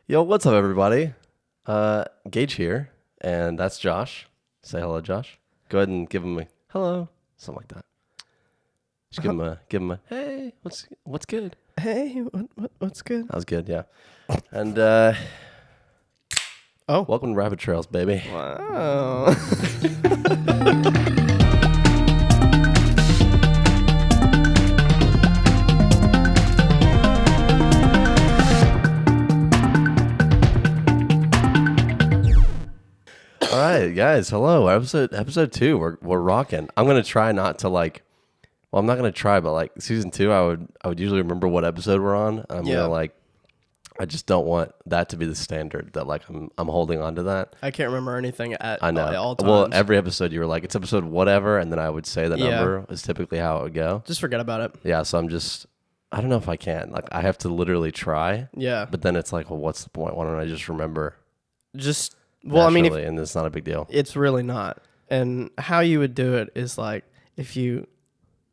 Yo, what's up, everybody? Gage here, and that's Josh. Say hello, Josh. Go ahead and give him a hello, something like that. Just give him a hey, what's good? Hey, what's good? That was good, yeah. And Oh, welcome to Rabbit Trails, baby. wow. All right, guys, hello. Episode 2. We're rocking. I'm gonna try not to I'm not gonna try, but like season 2, I would usually remember what episode we're on. I just don't want that to be the standard that I'm holding on to that. I can't remember anything at I know. all times. Well, every episode you were like, it's episode whatever, and then I would say the number is typically how it would go. Just forget about it. Yeah, so I don't know if I can. Like, I have to literally try. Yeah. But then it's like, well, what's the point? Why don't I just remember? Well, I mean, and it's not a big deal. it's really not. And how you would do it is like, if you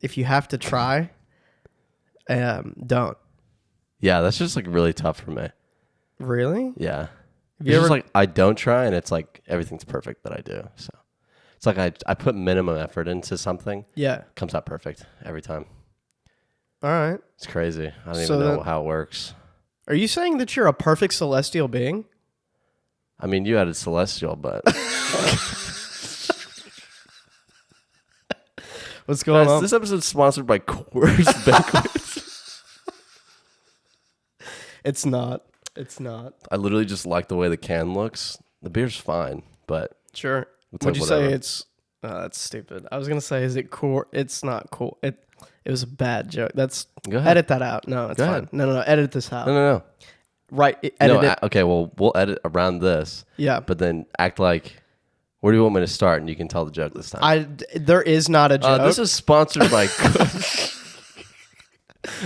have to try, don't. Yeah, that's just like really tough for me. Really? Yeah. Have It's just like I don't try, and it's like everything's perfect that I do. So it's like I put minimum effort into something. Yeah. It comes out perfect every time. All right. It's crazy. I don't So even know then- how it works. Are you saying that you're a perfect celestial being? I mean, you added celestial, but What's going on? this episode's sponsored by Coors Banquets. It's not. It's not. I literally just like the way the can looks. The beer's fine, but Sure. It's Would like you say whatever. it's... that's stupid. I was going to say, is it cool? It's not cool. It was a bad joke. That's... go ahead. Edit that out. No, it's Go fine. ahead. No. Edit this out. No. Right. Edit No, it. okay, well, we'll edit around this, Yeah. but then act like, where do you want me to start? And you can tell the joke this time. There is not a joke. This is sponsored by...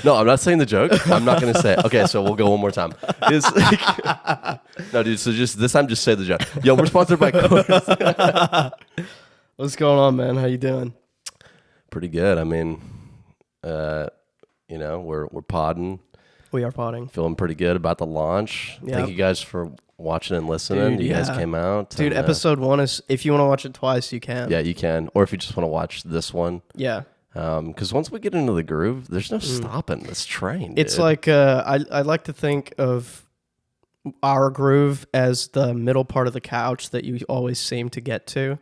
No, I'm not saying the joke. I'm not going to say it. Okay, so we'll go one more time. It's like... No, dude, so just this time, just say the joke. Yo, we're sponsored by Coors. What's going on, man? How you doing? Pretty good. I mean, we're podding. We are potting. Feeling pretty good about the launch. Yep. Thank you guys for watching and listening. Dude, you guys yeah. came out. Dude, and, episode 1 is... If you want to watch it twice, you can. Yeah, you can. Or if you just want to watch this one. Yeah. Because once we get into the groove, there's no stopping this train. It's dude. like... I like to think of our groove as the middle part of the couch that you always seem to get to.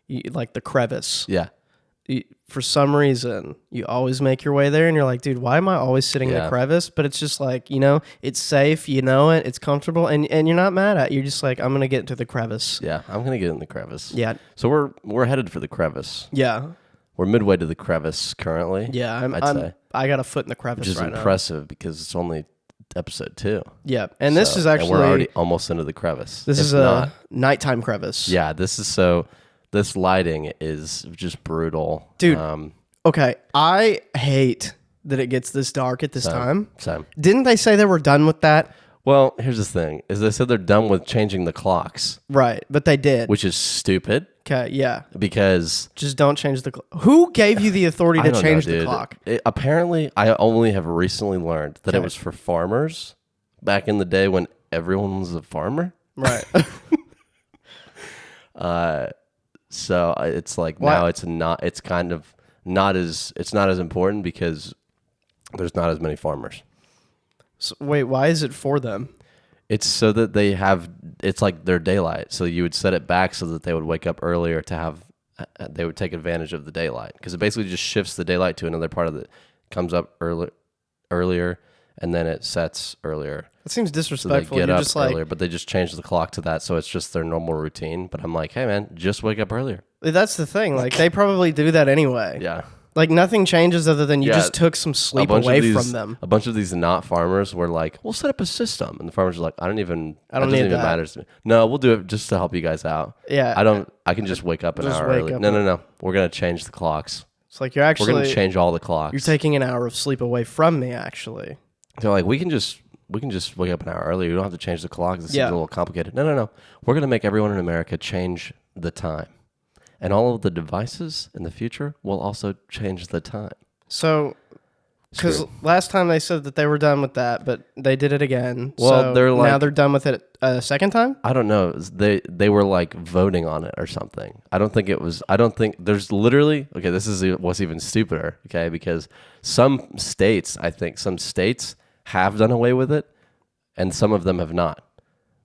Like the crevice. Yeah. For some reason, you always make your way there, and you're like, dude, why am I always sitting in the crevice? But it's just like, it's safe, it's comfortable, and you're not mad at it. You're just like, I'm gonna get into the crevice. Yeah, I'm going to get in the crevice. Yeah. So we're headed for the crevice. Yeah. We're midway to the crevice currently. Yeah. I'd say. I got a foot in the crevice Which is right impressive because it's only episode 2. now. Yeah. And this is actually... And we're already almost into the crevice. This is not, a nighttime crevice. Yeah, this lighting is just brutal. Dude, okay, I hate that it gets this dark at this time. Same. Didn't they say they were done with that? Well, here's the thing: is they said they're done with changing the clocks, Right, but they did. which is stupid Okay, yeah. because Just don't change the clock. Who gave you the authority I to don't change know, the dude. clock? Apparently, I only have recently learned that it Okay. was for farmers back in the day when everyone was a farmer. Right. So it's like Why- now it's not. It's kind of not as. It's not as important because there's not as many farmers. So, wait, why is it for them? It's so that they have, it's like their daylight. So you would set it back so that they would wake up earlier to have, they would take advantage of the daylight. Because it basically just shifts the daylight to another part of it. Comes up earlier, and then it sets earlier. It seems So they disrespectful. get You're up just like, earlier, but they just change the clock to that. So it's just their normal routine. But I'm like, hey man, just wake up earlier. that's the thing. Like, they probably do that anyway. Yeah. Like, nothing changes other than you Yeah, just took some sleep away from them. A bunch of these not farmers were like, we'll set up a system. And the farmers are like, that don't doesn't need even that. matter to me. No, we'll do it just to help you guys out. Yeah. I can just wake up an Just hour wake early. up No. We're going to change the clocks. It's like you're We're going to actually... change all the clocks. You're taking an hour of sleep away from me, actually. They're like, we can just wake up an hour early. You don't have to change the clocks. This Yeah. seems a little complicated. No. We're going to make everyone in America change the time. And all of the devices in the future will also change the time. So, Because last time they said that they were done with that, but they did it again. Well, so they're like, now they're done with it a second time? I don't know. They were like voting on it or something. I don't think it was. I don't think there's literally. Okay, this is what's even stupider. Okay, because some states have done away with it, and some of them have not,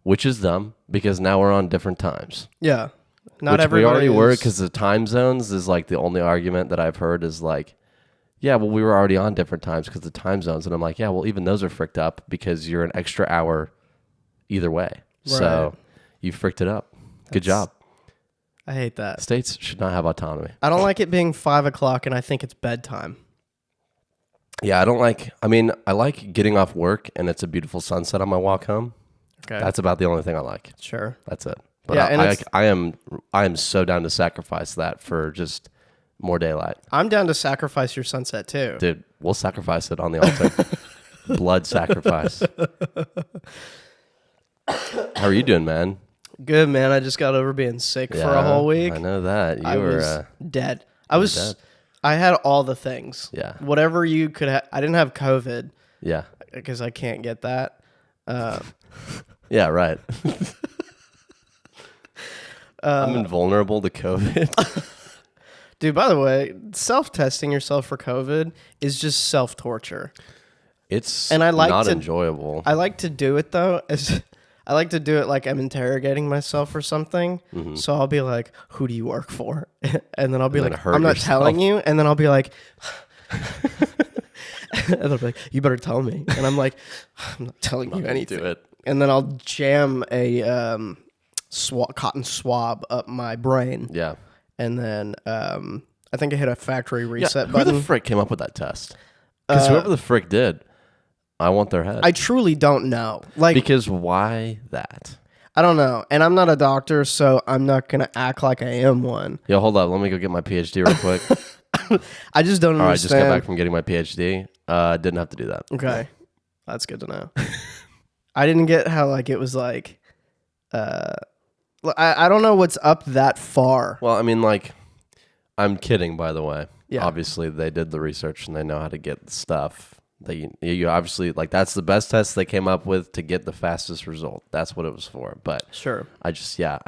which is dumb because now we're on different times. Yeah, not which everybody we already were is- because the time zones is like the only argument that I've heard is like, yeah, well, we were already on different times because the time zones, and I'm like, yeah, well, even those are fricked up because you're an extra hour either way. So you fricked it up. Good job. I hate that. States should not have autonomy. I don't like it being 5 o'clock, and I think it's bedtime. Yeah, I like getting off work and it's a beautiful sunset on my walk home. Okay, That's about the only thing I like. sure. That's it. But Yeah, and I am so down to sacrifice that for just more daylight. I'm down to sacrifice your sunset too. Dude, we'll sacrifice it on the altar. Blood sacrifice. How are you doing, man? Good, man. I just got over being sick for a whole week. I know that. I was dead. I had all the things. Yeah. Whatever you could have. I didn't have COVID Yeah. because I can't get that. Yeah, right. I'm invulnerable to COVID. Dude, by the way, self-testing yourself for COVID is just self-torture. It's And I like not to- enjoyable. I like to do it though. I like to do it like I'm interrogating myself or something. So I'll be like, "Who do you work for?" And then I'll be then like, hurt "I'm not yourself. telling you." And then I'll be like, and they'll be like, "You better tell me." And I'm like, "I'm not telling you anything." Do it. And then I'll jam a cotton swab up my brain. Yeah. And then I think I hit a factory Yeah, reset who button. the frick came up with that test? Because whoever the frick did, I want their head. I truly don't know. Like, because why that? I don't know. And I'm not a doctor, so I'm not going to act like I am one. Yo, hold up. Let me go get my PhD real quick. I just don't All right, just understand. got back from getting my PhD. Didn't have to do that. Okay. That's good to know. I didn't get how, like, it was like, I don't know what's up that far. Well, I mean, like, I'm kidding, by the way. Yeah. Obviously, they did the research and they know how to get the stuff. You obviously, like, that's the best test they came up with to get the fastest result. That's what it was for. But Sure. I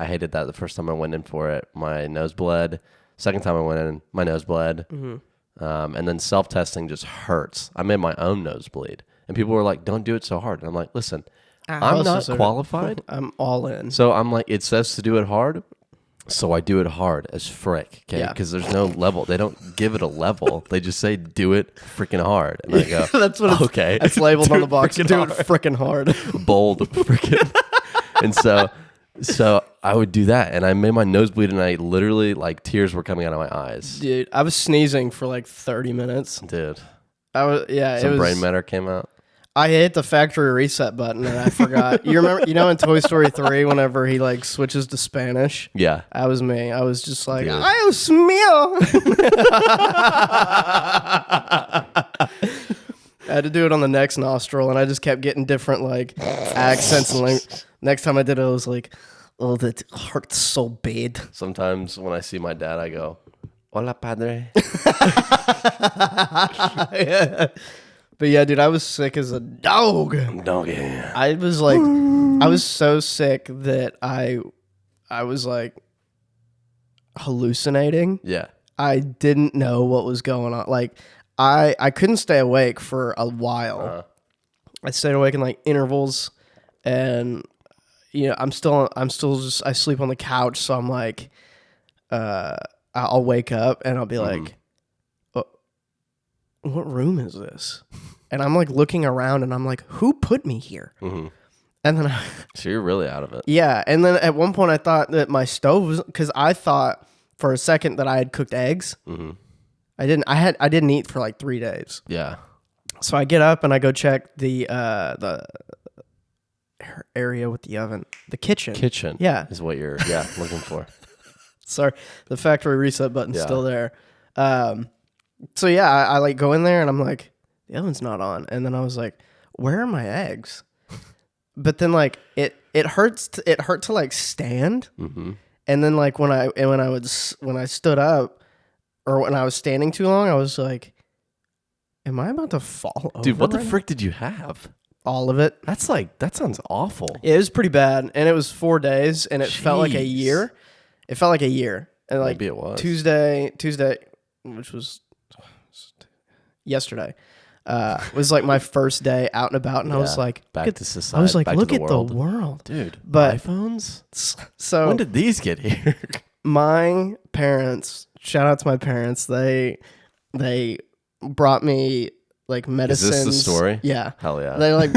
hated that the first time I went in for it. My nose bled. Second time I went in, my nose bled. And then self-testing just hurts. I made my own nose bleed. And people were like, don't do it so hard. And I'm like, listen, I'm not qualified. I'm all in. So I'm like, it says to do it hard. So I do it hard as frick. Okay. Yeah. Because there's no level. They don't give it a level. They just say, do it freaking hard. And I go, That's what it's, okay. it's labeled Do on the it box. Do freaking it hard. freaking hard. Bold freaking. And so I would do that. And I made my nose bleed and I literally, like, tears were coming out of my eyes. Dude, I was sneezing for like 30 minutes. Dude. It Some was. brain matter came out. I hit the factory reset button and I forgot. You remember, in Toy Story 3, whenever he like switches to Spanish? Yeah. That was me. I was just like, Dude. Dios mío. I had to do it on the next nostril and I just kept getting different like accents. And like, next time I did it, I was like, oh, that hurts so bad. Sometimes when I see my dad, I go, hola, padre. But yeah, dude, I was sick as a dog. Doggy. I was like, I was so sick that I was like hallucinating. Yeah. I didn't know what was going on. Like, I couldn't stay awake for a while. I stayed awake in like intervals, and I'm still just I sleep on the couch, so I'm like, I'll wake up and I'll be like, what room is this? And I'm like looking around and I'm like, who put me here? And then So you're really out of it. yeah. And then at one point I thought that my stove was, because I thought for a second that I had cooked eggs. I didn't eat for like 3 days. Yeah. So I get up and I go check the area with the oven, the kitchen. Yeah. Is what you're looking for. Sorry, the factory reset button's Yeah. still there. So yeah, I like go in there and I'm like, the oven's not on. And then I was like, where are my eggs? But then like it hurt to like stand. And then like when I stood up or when I was standing too long, I was like, Am I about to fall over? Dude, what the right frick did you have? All of it. That sounds awful. It was pretty bad, and it was 4 days, and it felt like a Jeez. year. It felt like a year, and like Maybe it was. Tuesday, which was yesterday, was like my first day out and about, and I was like, back to society. I was like, back look to at world. the world, Dude. But- iPhones? So When did these get here? my parents, shout out to my parents, they brought me like medicines. Is this the story? Yeah. Hell yeah. They like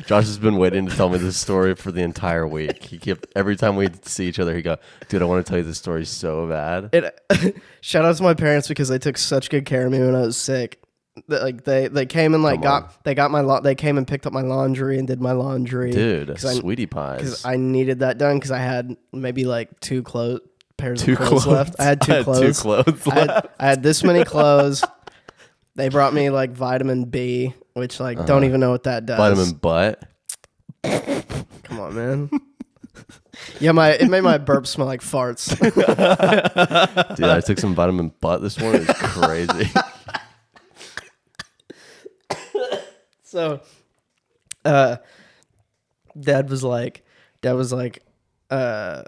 Josh has been waiting to tell me this story for the entire week. He kept every time we see each other, he go, "Dude, I want to tell you this story so bad." Shout out to my parents because they took such good care of me when I was sick. Like they came and like they came and picked up my laundry and did my laundry. Dude, sweetie pies. Because I needed that done because I had maybe like two pairs Two of clothes left. I had two clothes. Two clothes left. I had this many clothes. They brought me like vitamin B, which like don't even know what that does. Vitamin butt. Come on, man. Yeah, it made my burp smell like farts. Dude, I took some vitamin butt this morning. It was crazy. So, Dad was like, I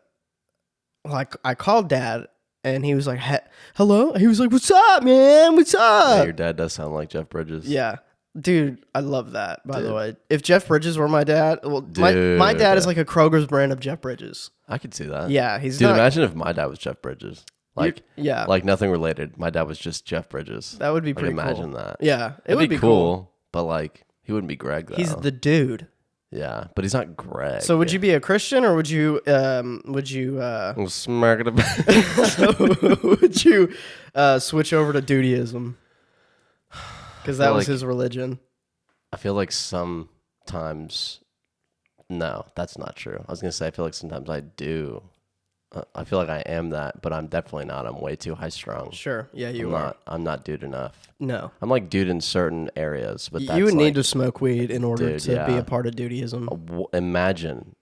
called Dad, and he was like, hello? He was like, what's up, man? What's up? Yeah, your dad does sound like Jeff Bridges. Yeah. Dude, I love that, by the Dude. way. If Jeff Bridges were my dad, well, my dad is like a Kroger's brand of Jeff Bridges. I could see that. Yeah, he's Dude, not... imagine if my dad was Jeff Bridges. Like, yeah. Like nothing related. My dad was just Jeff Bridges. That would be pretty imagine cool. that. Yeah, it would be cool. But like, he wouldn't be Greg though. He's the dude. Yeah, but he's not Greg. So would you be a Christian or would you I'm smacking him. would you switch over to Dudeism? Because that was his religion. I feel like sometimes, no, that's not true. I was gonna say I feel like sometimes I do. I feel like I am that, but I'm definitely not. I'm way too high strung. Sure, yeah, you are. I'm not dude enough. No, I'm like dude in certain areas, but that's you would like, need to smoke weed in order to be a part of Dudeism. Imagine.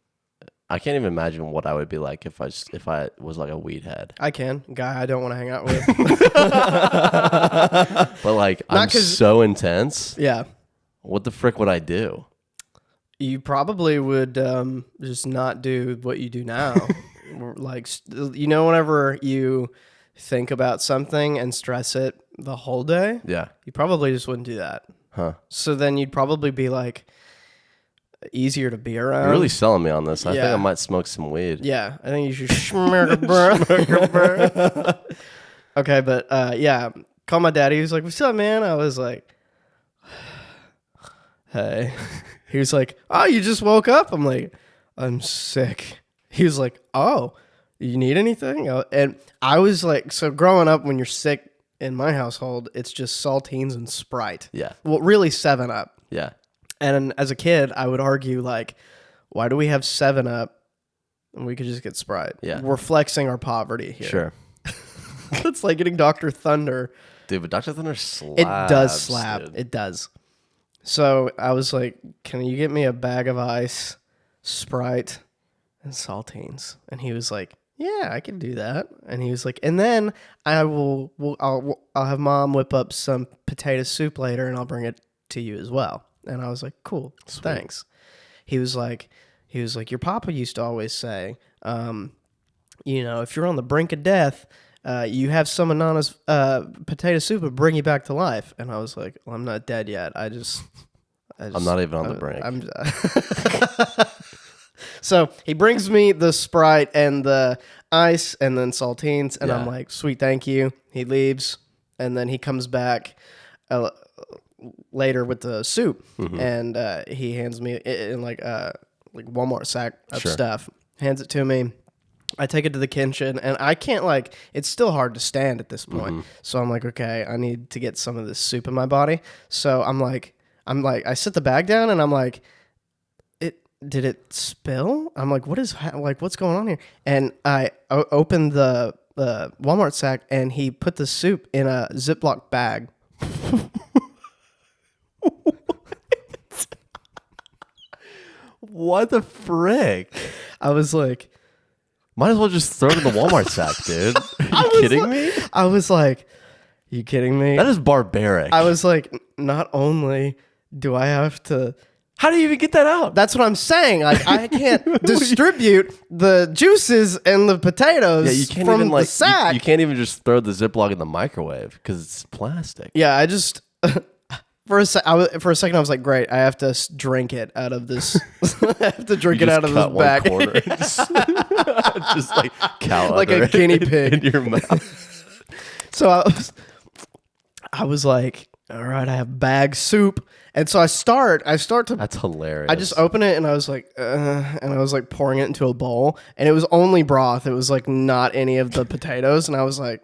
I can't even imagine what I would be like if I was like a weed head. I can, guy I don't want to hang out with. But like, I'm so intense. Yeah. What the frick would I do? You probably would just not do what you do now. Like, whenever you think about something and stress it the whole day, Yeah. you probably just wouldn't do that. Huh. So then you'd probably be like easier to be around. You're really selling me on this. I think Yeah. I might smoke some weed. Yeah, I think you should smirk a burn. Okay, but yeah, call my daddy. He was like, "What's up, man?" I was like, "Hey." He was like, "Oh, you just woke up?" I'm like, "I'm sick." He was like, "Oh, you need anything?" And I was like, so growing up, when you're sick in my household, it's just saltines and Sprite. Yeah. Well, really 7-Up. Yeah. And as a kid, I would argue like, why do we have 7-Up and we could just get Sprite? Yeah. We're flexing our poverty here. Sure. It's like getting Dr. Thunder. Dude, but Dr. Thunder slaps. It does slap. Dude. It does. So I was like, can you get me a bag of ice, Sprite, and saltines? And he was like, yeah, I can do that. And he was like, and then I'll have Mom whip up some potato soup later and I'll bring it to you as well. And I was like, cool, Sweet. thanks. He was like, your papa used to always say, if you're on the brink of death, you have some of Nana's potato soup will bring you back to life. And I was like, well, I'm not dead yet. I'm not even on the brink. So he brings me the Sprite and the ice and then saltines. And I'm like, sweet, thank you. He leaves. And then he comes back later with the soup. Mm-hmm. And he hands me in like Walmart sack of stuff. Hands it to me. I take it to the kitchen, and I can't it's still hard to stand at this point. Mm-hmm. So I'm like, okay, I need to get some of this soup in my body. So I'm like, I sit the bag down, and I'm like, did it spill? I'm like, what's going on here? And I opened the Walmart sack, and he put the soup in a Ziploc bag. What the frick? I was like, might as well just throw it in the Walmart sack, dude. Are you kidding me? I was like, You kidding me? That is barbaric. I was like, not only do I have to. How do you even get that out? That's what I'm saying. Like, I can't distribute the juices and the potatoes Yeah, you can't from even the like sack. you can't even just throw the Ziploc in the microwave because it's plastic. Yeah, I just for a second I was like, great, I have to drink it out of this. I have to drink You it just out of cut this one bag, corner, just like cow like udder a guinea pig. in your mouth. So I was like, all right, I have bag soup, and so I start to. That's hilarious. I just open it and I was like, and I was like pouring it into a bowl, and it was only broth. It was like not any of the potatoes, and I was like,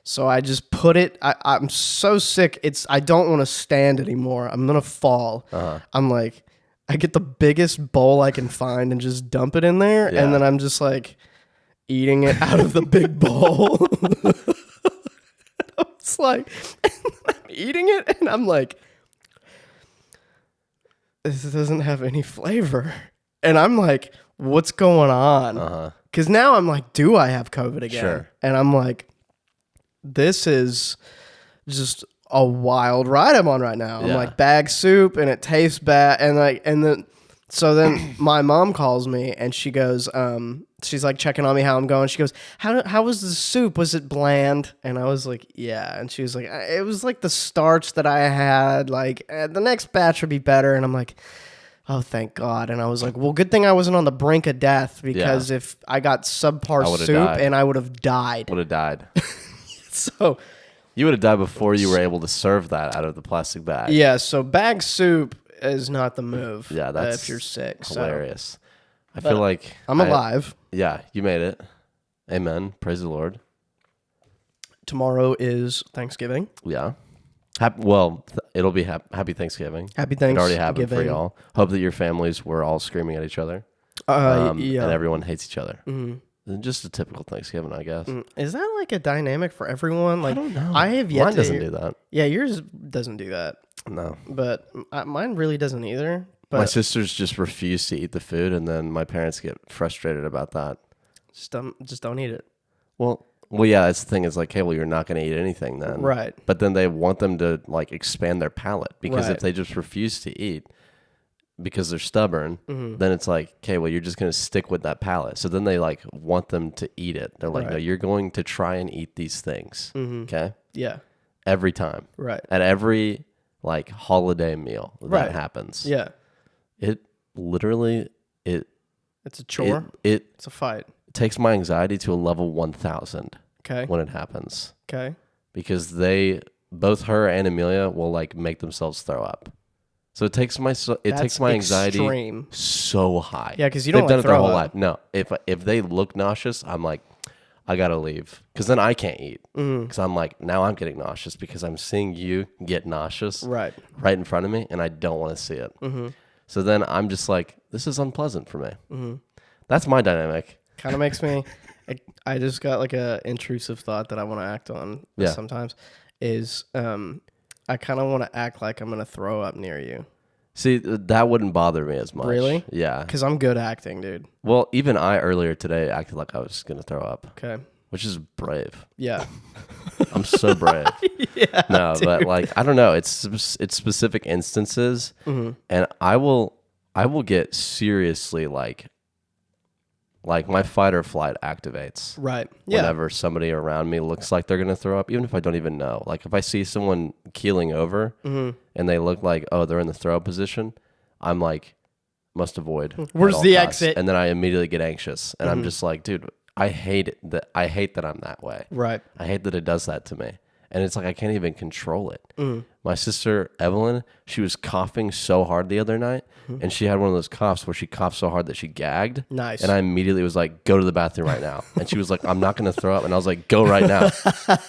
so I just put it. I'm so sick. I don't want to stand anymore. I'm gonna fall. I'm like, I get the biggest bowl I can find and just dump it in there, Yeah. and then I'm just like eating it out of the big bowl. It's like I'm eating it, and I'm like, this doesn't have any flavor. And I'm like, what's going on? Because now I'm like, do I have COVID again? Sure. And I'm like, this is just a wild ride I'm on right now. I'm Yeah. like, bag soup, and it tastes bad. So then my mom calls me, and she goes, she's like checking on me how I'm going. She goes, how was the soup? Was it bland? And I was like, yeah. And she was like, it was like the starch that I had. Like, the next batch would be better. And I'm like, oh, thank God. And I was like, well, good thing I wasn't on the brink of death, because if I got subpar I would've soup, died. and I would have died. would have died. So You would have died before you were able to serve that out of the plastic bag. yeah, so bag soup is not the move. Yeah, that's if you're sick. hilarious. I But feel like I'm alive. Yeah, you made it. Amen. Praise the Lord. Tomorrow is Thanksgiving. Yeah. It'll be happy Thanksgiving. Happy It Thanksgiving. already happened for y'all. Hope that your families were all screaming at each other. Yeah. And everyone hates each other. Just a typical Thanksgiving, I guess. Is that like a dynamic for everyone? Like, I don't know. I have yet Mine to doesn't hear- do that. Yeah, yours doesn't do that, No. but mine really doesn't either. But My sisters just refuse to eat the food, and then my parents get frustrated about that. just don't eat it. Well, yeah, that's the thing. It's like, hey, well, you're not going to eat anything then. Right. But then they want them to, like, expand their palate. Because Right. if they just refuse to eat because they're stubborn, then it's like, okay, well, you're just going to stick with that palate. So then they, like, want them to eat it. They're like, no, Right. you're going to try and eat these things. Okay? Yeah. Every time. Right. At every, like, holiday meal that Right. happens. Yeah. It literally, It's a chore. it It's a fight. takes my anxiety to a level 1,000 Okay. when it happens. Okay. Because both her and Amelia will like make themselves throw up. So it takes my That's anxiety extreme. so high. Yeah, 'cause you don't They've done like it their throw whole up. life. No, if they look nauseous, I'm like, I gotta leave, because then I can't eat. Because I'm like, now I'm getting nauseous because I'm seeing you get nauseous Right. in front of me, and I don't want to see it. So then I'm just like, this is unpleasant for me. That's my dynamic. Kind of makes me. I just got like a intrusive thought that I want to act on. Yeah. Sometimes is I kind of want to act like I'm gonna throw up near you. See, that wouldn't bother me as much. Really? Yeah. Because I'm good acting, dude. Well, even I earlier today acted like I was gonna throw up, Okay. which is brave. Yeah. I'm so brave. Yeah. No, but like I don't know. It's specific instances, and I will get seriously like my fight or flight activates Right. Yeah. whenever somebody around me looks like they're gonna throw up, even if I don't even know. Like if I see someone keeling over and they look like, oh, they're in the throw up position, I'm like, must avoid. Where's at all the costs. exit? And then I immediately get anxious, and I'm just like, dude, I hate it. I hate that I'm that way. Right. I hate that it does that to me. And it's like I can't even control it. My sister, Evelyn, she was coughing so hard the other night, and she had one of those coughs where she coughed so hard that she gagged. Nice. And I immediately was like, go to the bathroom right now. And she was like, I'm not going to throw up. And I was like, go right now.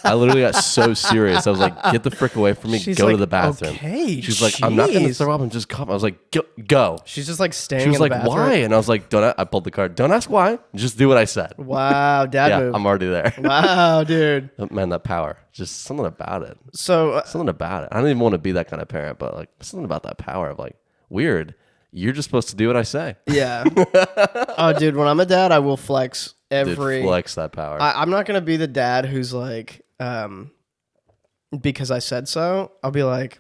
I literally got so serious. I was like, get the frick away from me. She's go to like, the bathroom. okay, She's like, I'm not going to jeez. throw up. I'm just coughing. I was like, go. She's just like staying. She was in like, the bathroom. why? And I was like, I pulled the card. Don't ask why. Just do what I said. Wow, dad Yeah, move. I'm already there. Wow, dude. Man, that power. Just something about it. So Something about it. I don't even want to be that kind of parent, but like something about that power of like, weird. You're just supposed to do what I say. yeah. Oh, dude, when I'm a dad, I will flex Dude, every. flex that power. I'm not gonna be the dad who's like, because I said so, I'll be like,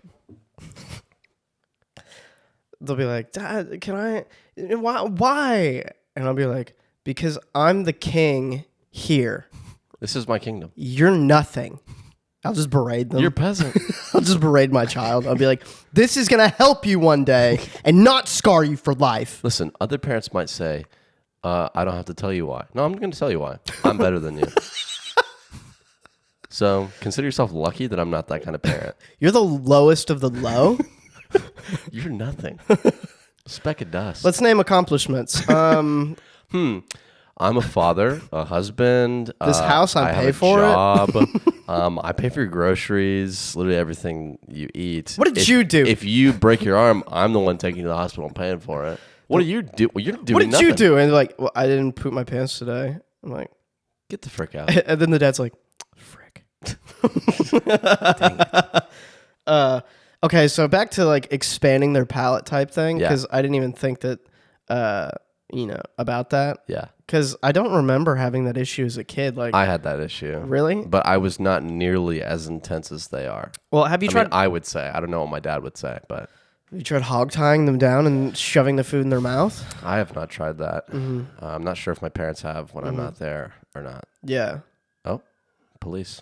they'll be like, Dad, can I? Why? And I'll be like, because I'm the king here. This is my kingdom. You're nothing. I'll just berate them. You're a peasant. I'll just berate my child. I'll be like, this is going to help you one day and not scar you for life. Listen, other parents might say, I don't have to tell you why. No, I'm going to tell you why. I'm better than you. So consider yourself lucky that I'm not that kind of parent. You're the lowest of the low. You're nothing. Speck of dust. Let's name accomplishments. I'm a father, a husband. This house, I pay have a for job. I pay for your groceries, literally everything you eat. What did you do? If you break your arm, I'm the one taking you to the hospital and paying for it. What do you do? Well, you're doing What did nothing. you do? And they're like, well, I didn't poop my pants today. I'm like, Get the frick out. and then the dad's like, frick. Okay, so back to like expanding their palate type thing, because I didn't even think that, about that. Yeah. Because I don't remember having that issue as a kid. Like, I had that issue. Really? But I was not nearly as intense as they are. Well, have you tried? I would say. I don't know what my dad would say, but Have you tried hog tying them down and shoving the food in their mouth? I have not tried that. Mm-hmm. I'm not sure if my parents have when I'm not there or not. Yeah. Oh, police.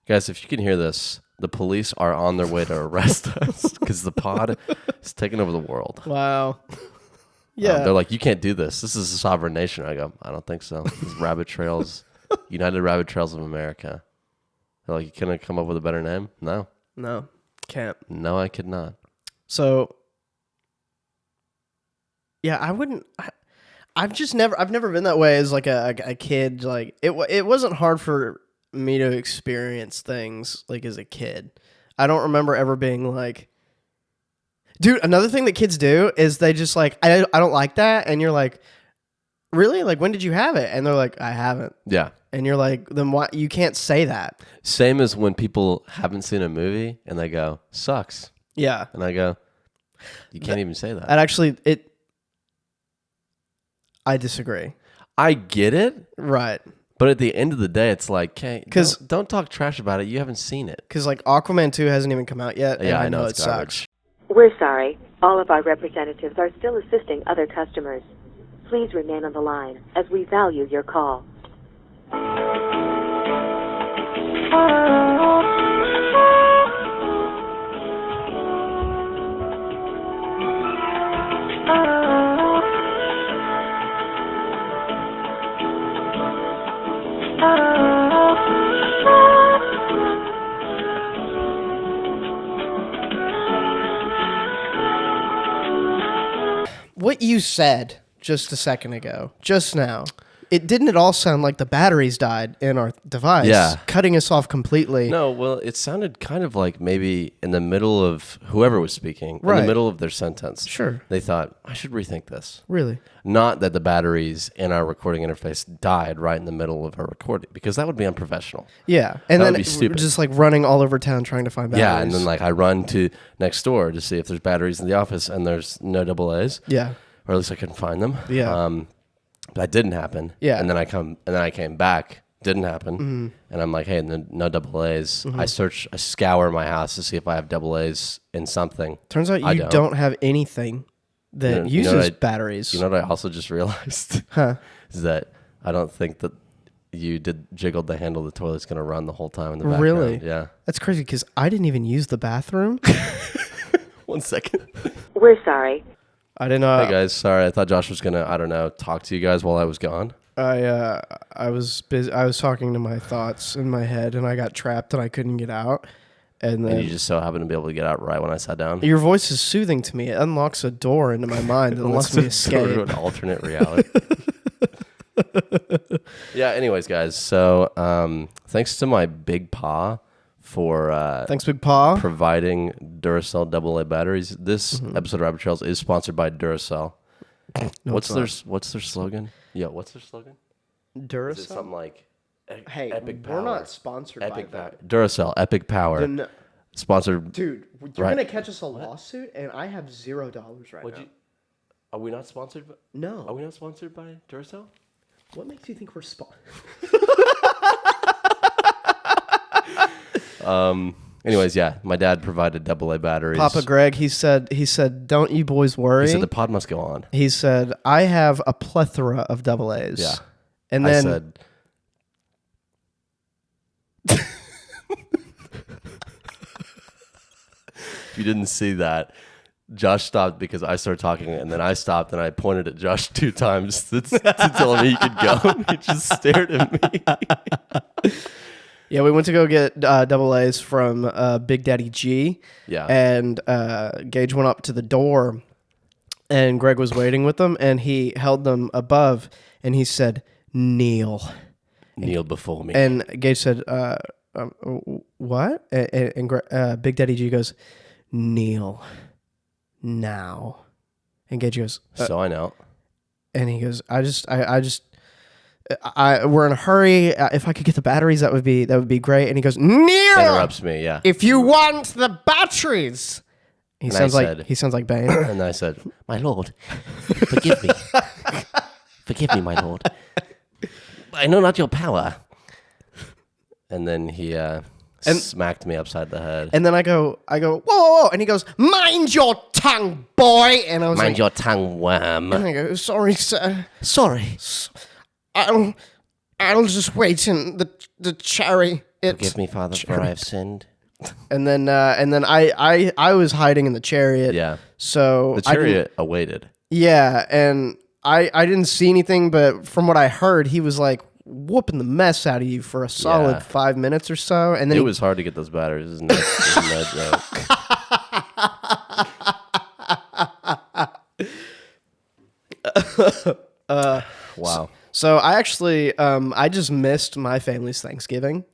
Guys, if you can hear this, the police are on their way to arrest us because the pod is taking over the world. Wow. Yeah. They're like, you can't do this. This is a sovereign nation. I go, I don't think so. This is Rabbit Trails, United Rabbit Trails of America. They're like, you couldn't come up with a better name? No. No, can't. No, I could not. So, yeah, I wouldn't. I've never been that way as like a kid. Like it wasn't hard for me to experience things like as a kid. I don't remember ever being like, dude. Another thing that kids do is they just like, I don't like that, and you're like, really? Like, when did you have it? And they're like, I haven't. Yeah. And you're like, then why? You can't say that. Same as when people haven't seen a movie and they go, sucks. Yeah. And I go, you can't even say that. And actually, I disagree. I get it. Right. But at the end of the day, it's like, okay, 'Cause- don't talk trash about it. You haven't seen it. Because like Aquaman 2 hasn't even come out yet. And Yeah, I I know it it's sucks. garbage. We're sorry. All of our representatives are still assisting other customers. Please remain on the line as we value your call. What you said just a second ago, just now, it didn't at all sound like the batteries died in our device. Yeah. Cutting us off completely. No, well, it sounded kind of like maybe in the middle of whoever was speaking, in Right. the middle of their sentence. Sure. They thought, I should rethink this. Really? Not that the batteries in our recording interface died right in the middle of our recording, because that would be unprofessional. Yeah. And That then would be we're stupid. just like running all over town trying to find batteries. Yeah, and then like I run to next door to see if there's batteries in the office, and there's no AA's. Yeah. Or at least I couldn't find them. Yeah. That didn't happen. Yeah. And then I came back. Didn't happen. And I'm like, hey, no AA's. I scour my house to see if I have AA's in something. Turns out I you don't have anything that You know uses what batteries. You know what I also just realized? Huh. Is that I don't think that you jiggled the handle of the toilet's going to run the whole time in the background. Really? Yeah. That's crazy because I didn't even use the bathroom. 1 second. We're sorry. I didn't know. Hey guys, sorry. I thought Josh was going to, I don't know, talk to you guys while I was gone. I was busy. I was talking to my thoughts in my head, and I got trapped, and I couldn't get out. And then And you just so happened to be able to get out right when I sat down. your voice is soothing to me. It unlocks a door into my mind that lets me To escape. an alternate reality. Yeah, anyways, guys. So thanks to my big paw for Thanks, Big Paw. providing Duracell AA batteries. This episode of Rabbit Trails is sponsored by Duracell. No, what's it's their slogan? Yeah, what's their slogan? Is it Duracell? something like Hey, epic power? we're not sponsored Epic by power. that. Duracell, epic power. Sponsored. Dude, you're Right. gonna catch us a lawsuit, and I have $0 right now. Are we not sponsored? No. Are we not sponsored by Duracell? What makes you think we're sponsored? Anyways, yeah, my dad provided AA batteries. Papa Greg, he said, don't you boys worry. He said the pod must go on. He said, I have a plethora of AA's. Yeah. And then I said, if you didn't see that, Josh stopped because I started talking, and then I stopped and I pointed at Josh 2 times to tell him he could go. He just stared at me. yeah, we went to go get AA's from Big Daddy G. Yeah. And Gage went up to the door, and Greg was waiting with them, and he held them above, and he said, kneel. Kneel before me. And Gage said, what? And Big Daddy G goes, kneel now. And Gage goes, so I know. and he goes, we're in a hurry. If I could get the batteries, that would be great. And he goes, kneel. Interrupts me, yeah. If you want the batteries. He And sounds I like said- Bane. And I said, my lord, forgive me. Forgive me, my lord. I know not your power. And then he smacked me upside the head. And then I go, whoa, whoa, whoa. And he goes, mind your tongue, boy. And I was Mind like, your tongue, worm. and I go, sorry, sir. Sorry. I'll just wait in the cherry. Forgive me, Father, for I have sinned. And then I was hiding in the chariot. Yeah. So The chariot awaited. Yeah, and I didn't see anything, but from what I heard, he was like whooping the mess out of you for a solid 5 minutes or so. And then It was hard to get those batteries. Isn't it? Wow. So I actually I just missed my family's Thanksgiving.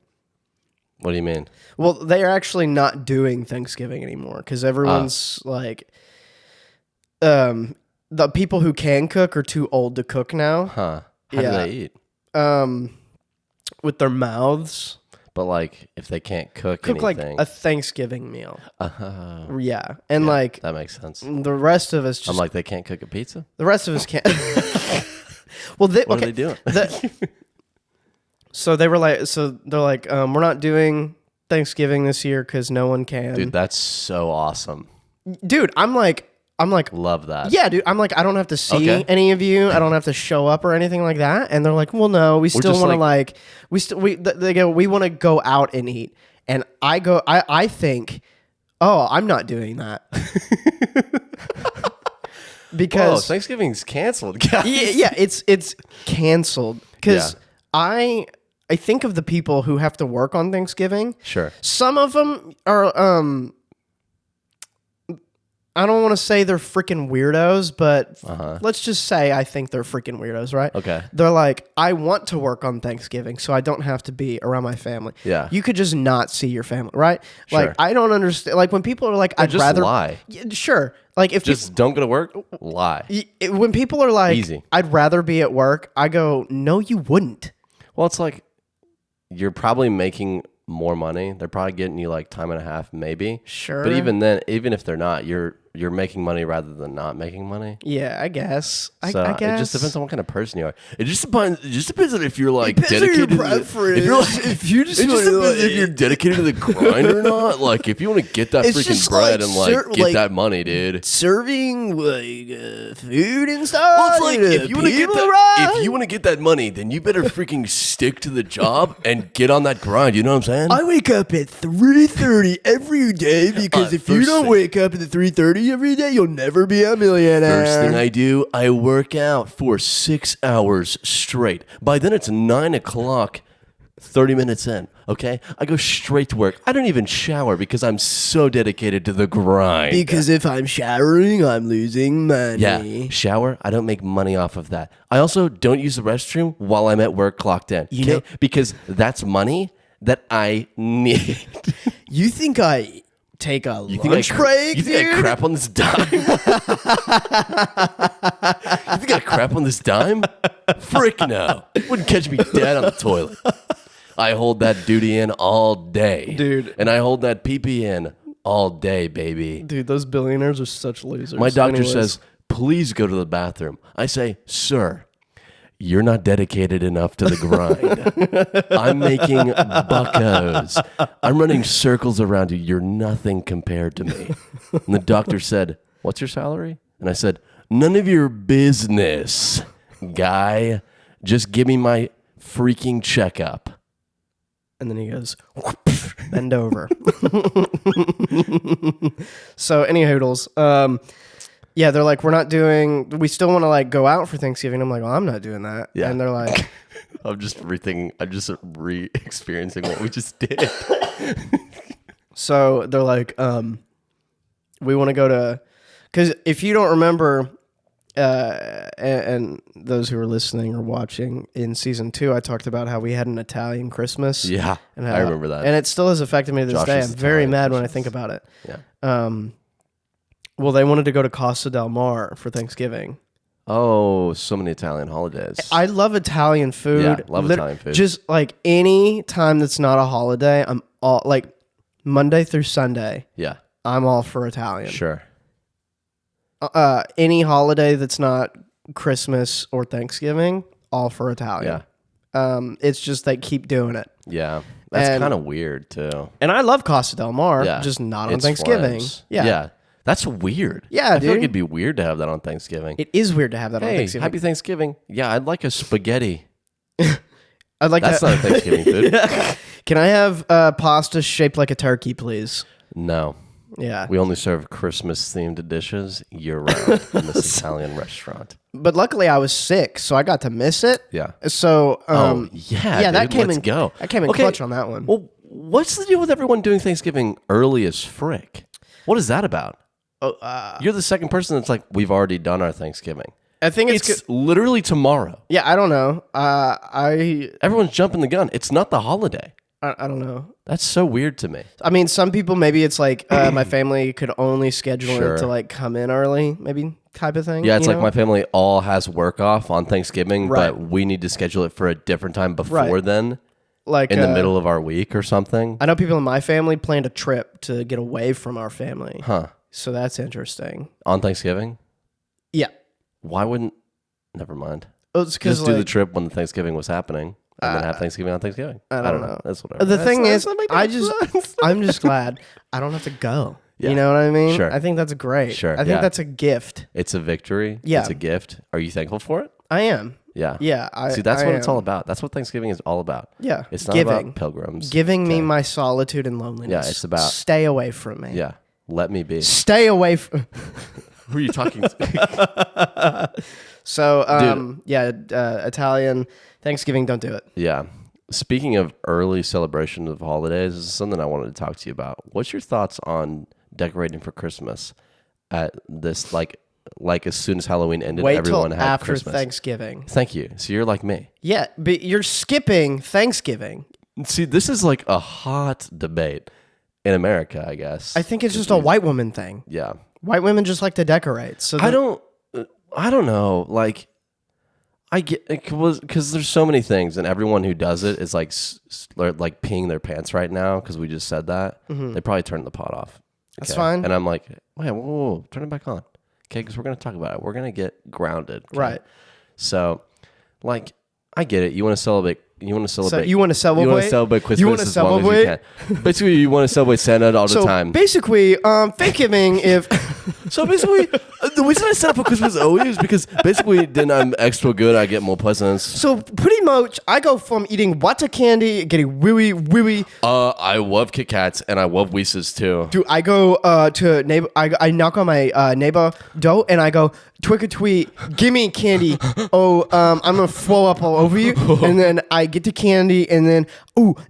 What do you mean? Well, they are actually not doing Thanksgiving anymore because everyone's like, the people who can cook are too old to cook now. Huh. How Yeah. do they eat? With their mouths. But like, if they can't cook Cook anything. like a Thanksgiving meal. Oh, Yeah, and like that makes sense. the rest of us just I'm like, they can't cook a pizza? the rest of us can't. Well, What are they doing? So they're like, we're not doing Thanksgiving this year because no one can. Dude, that's so awesome. Dude, I'm like, Love that. yeah, dude. I'm like, I don't have to see Okay. any of you. I don't have to show up or anything like that. And they're like, well, no, we still just want to they go, we want to go out and eat. And I go, I think, oh, I'm not doing that. Whoa, Because Thanksgiving's canceled, guys. yeah, it's canceled because Yeah. I think of the people who have to work on Thanksgiving. Sure. Some of them are I don't want to say they're freaking weirdos, but let's just say I think they're freaking weirdos, right? Okay. They're like, I want to work on Thanksgiving, so I don't have to be around my family. Yeah. You could just not see your family, right? Sure. Like, I don't understand. Like, when people are like, I'd just rather lie. Yeah, sure. Like, if Just don't go to work, lie. when people are like, Easy. I'd rather be at work, I go, no, you wouldn't. Well, it's like you're probably making more money. They're probably getting you like time and a half, maybe. Sure. But even then, even if they're not, you're making money rather than not making money. Yeah, I guess. So I guess. it just depends on what kind of person you are. It just depends on if you're like Depends on your dedicated. preference. If you're like, if you just, it just depends if you're dedicated to the grind or not. Like if you want to get that It's freaking just bread like and get that money, dude. Serving like food and stuff. Well, it's like if you want to get that, right? if you want to get that money, then you better freaking stick to the job and get on that grind. You know what I'm saying? I wake up at 3:30 every day because if you first don't thing- wake up at 3:30 every day, you'll never be a millionaire. First thing I do, I work out for 6 hours straight. By then it's 9 o'clock, 30 minutes in. Okay, I go straight to work. I don't even shower because I'm so dedicated to the grind. Because if I'm showering, I'm losing money. Yeah, shower. I don't make money off of that. I also don't use the restroom while I'm at work clocked in. You know- because that's money that I need. You think I take a You lunch break, You think I dude? crap on this dime? You think I crap on this dime? Frick no. Wouldn't catch me dead on the toilet. I hold that duty in all day. Dude. And I hold that pee-pee in all day, baby. Dude, those billionaires are such losers. My doctor Anyways. says, please go to the bathroom. I say, sir, you're not dedicated enough to the grind. I'm making buckos. I'm running circles around you. You're nothing compared to me. And the doctor said, what's your salary? And I said, none of your business, guy. Just give me my freaking checkup. And then he goes, bend over. So, any hoodles. Yeah, they're like, we still want to like go out for Thanksgiving. I'm like, well, I'm not doing that. Yeah. And they're like, I'm just re-experiencing what we just did. so they're like, we want to go to, because if you don't remember, and those who are listening or watching in season 2, I talked about how we had an Italian Christmas. Yeah, and I remember that. And it still has affected me to this day. I'm very Italian mad when I Christmas. think about it. Yeah. Well, they wanted to go to Costa del Mar for Thanksgiving. Oh, so many Italian holidays. I love Italian food. Yeah, love Italian food. Just like any time that's not a holiday, I'm all like Monday through Sunday. Yeah, I'm all for Italian. sure. Any holiday that's not Christmas or Thanksgiving, all for Italian. Yeah. It's just they keep doing it. Yeah, that's And- kind of weird too. And I love Costa del Mar, Yeah, just not on it's Thanksgiving. friends. Yeah. yeah, that's weird. Yeah, I feel like dude. it'd be weird to have that on Thanksgiving. It is weird to have that on Hey, Thanksgiving. happy Thanksgiving. Yeah, I'd like a spaghetti. I'd like That's to. not a Thanksgiving food. Can I have pasta shaped like a turkey, please? No, Yeah. we only serve Christmas-themed dishes year-round in this Italian restaurant. But luckily, I was sick, so I got to miss it. Yeah. So, Yeah, that dude, came let's in. go. I came in Okay, clutch on that one. Well, what's the deal with everyone doing Thanksgiving early as frick? What is that about? You're the second person that's like, we've already done our Thanksgiving. I think It's literally tomorrow. Yeah, I don't know. I Everyone's jumping the gun. It's not the holiday. don't know. That's so weird to me. I mean, some people maybe it's like my family could only schedule Sure. it to like come in early, maybe type of thing. Yeah, it's you like know? my family all has work off on Thanksgiving, Right. but we need to schedule it for a different time before Right. then, like in the middle of our week or something. I know people in my family planned a trip to get away from our family, Huh. so that's interesting. On Thanksgiving? Yeah, Why wouldn't... Never mind. it's because Just do the trip when the Thanksgiving was happening, and then have Thanksgiving on Thanksgiving. I don't know. That's whatever. The thing is, that make sense. I'm just glad I don't have to go. Yeah. You know what I mean? Sure. I think that's great. Sure, I think yeah. that's a gift. It's a victory. Yeah. It's a gift. Are you thankful for it? I am. Yeah. Yeah. See, that's I what it's am. all about. That's what Thanksgiving is all about. Yeah. It's not Giving. about pilgrims. Giving me Okay. my solitude and loneliness. Yeah, it's about- stay away from me. Yeah. Let me be. Stay away from. Who are you talking to? So, Italian Thanksgiving, don't do it. Yeah. Speaking of early celebration of holidays, this is something I wanted to talk to you about. What's your thoughts on decorating for Christmas at this, like as soon as Halloween ended, Wait everyone till had after Christmas? Thanksgiving. Thank you. So you're like me. Yeah, but you're skipping Thanksgiving. See, this is like a hot debate in America, I guess. I think it's just a white woman thing. Yeah. White women just like to decorate. So I don't know. Like, I get because there's so many things, and everyone who does it is like like peeing their pants right now because we just said that. They probably turned the pot off. That's fine. And I'm like, wait, whoa, turn it back on. Okay, because we're gonna talk about it. We're gonna get grounded. Okay? Right. So, like, I get it. You want to celebrate. You want to celebrate. you want to celebrate? You want to celebrate Christmas You want to as long as you can. Basically, you want to celebrate Santa all the time. basically, Thanksgiving, if So basically, the reason I set up for Christmas early is because basically then I'm extra good. I get more presents. so pretty much, I go from eating water candy, getting wee. I love Kit Kats and I love Reese's too. Dude, I go to neighbor. I knock on my neighbor door and I go twick or tweet, give me candy. Oh, I'm gonna throw up all over you. And then I get the candy, and then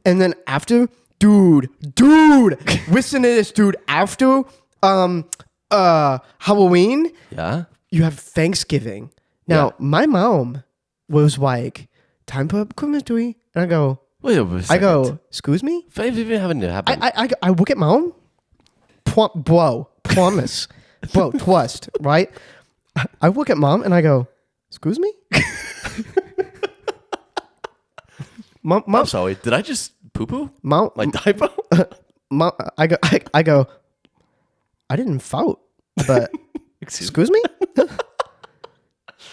and then after, dude, listen to this, dude. After Halloween, Yeah. you have Thanksgiving. Now, Yeah. my mom was like, "Time for Christmas tree," and I go, Wait a second. "Excuse me." Faith, if it happened to happen. I look at mom, bro, promise, bro, trust, right? I look at mom and I go, "Excuse me." Mom, I'm sorry. Did I just poo poo? mom, Like typo? mom, I go, I didn't fault, but Excuse excuse me.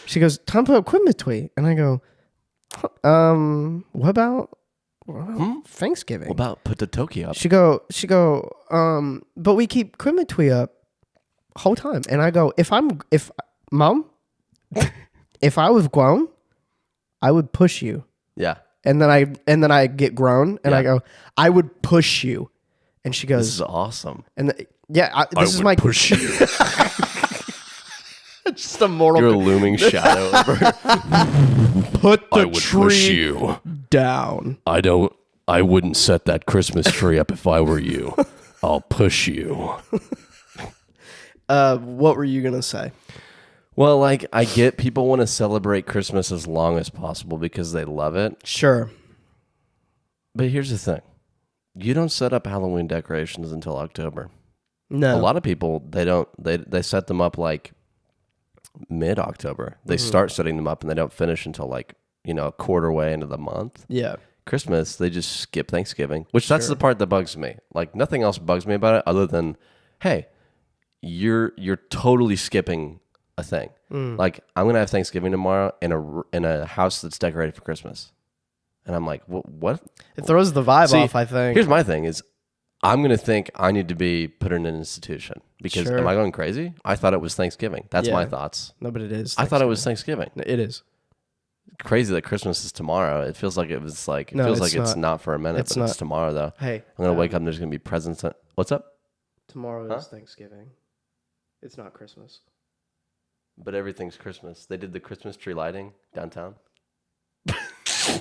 She goes, time to quit between. And I go, what about Thanksgiving? What about put the Tokyo up? She go, but we keep Quimitui up whole time. And I go, if Mom, if I was grown, I would push you. Yeah. And then I get grown and I go, I would push you. And she goes, this is awesome. And this is my push you. just a mortal. You're a looming shadow over. Put the I would tree push you down. I wouldn't set that Christmas tree up if I were you. I'll push you. What were you gonna say? Well, like, I get people want to celebrate Christmas as long as possible because they love it. Sure. But here's the thing. You don't set up Halloween decorations until October. No. A lot of people, they set them up like mid-October. They start setting them up and they don't finish until like, a quarter way into the month. Yeah. Christmas, they just skip Thanksgiving, which that's the part that bugs me. Like, nothing else bugs me about it other than, hey, you're totally skipping a thing. Like, I'm gonna have Thanksgiving tomorrow in a house that's decorated for Christmas, and I'm like, what? It throws the vibe off. I think. Here's my thing: is I'm gonna think I need to be put in an institution because am I going crazy? I thought it was Thanksgiving. That's my thoughts. No, but it is. I thought it was Thanksgiving. It is crazy that Christmas is tomorrow. It feels like it's not for a minute, but it's tomorrow though. Hey, I'm gonna wake up and there's gonna be presents. What's up? Tomorrow is Thanksgiving. It's not Christmas. But everything's Christmas. They did the Christmas tree lighting downtown. I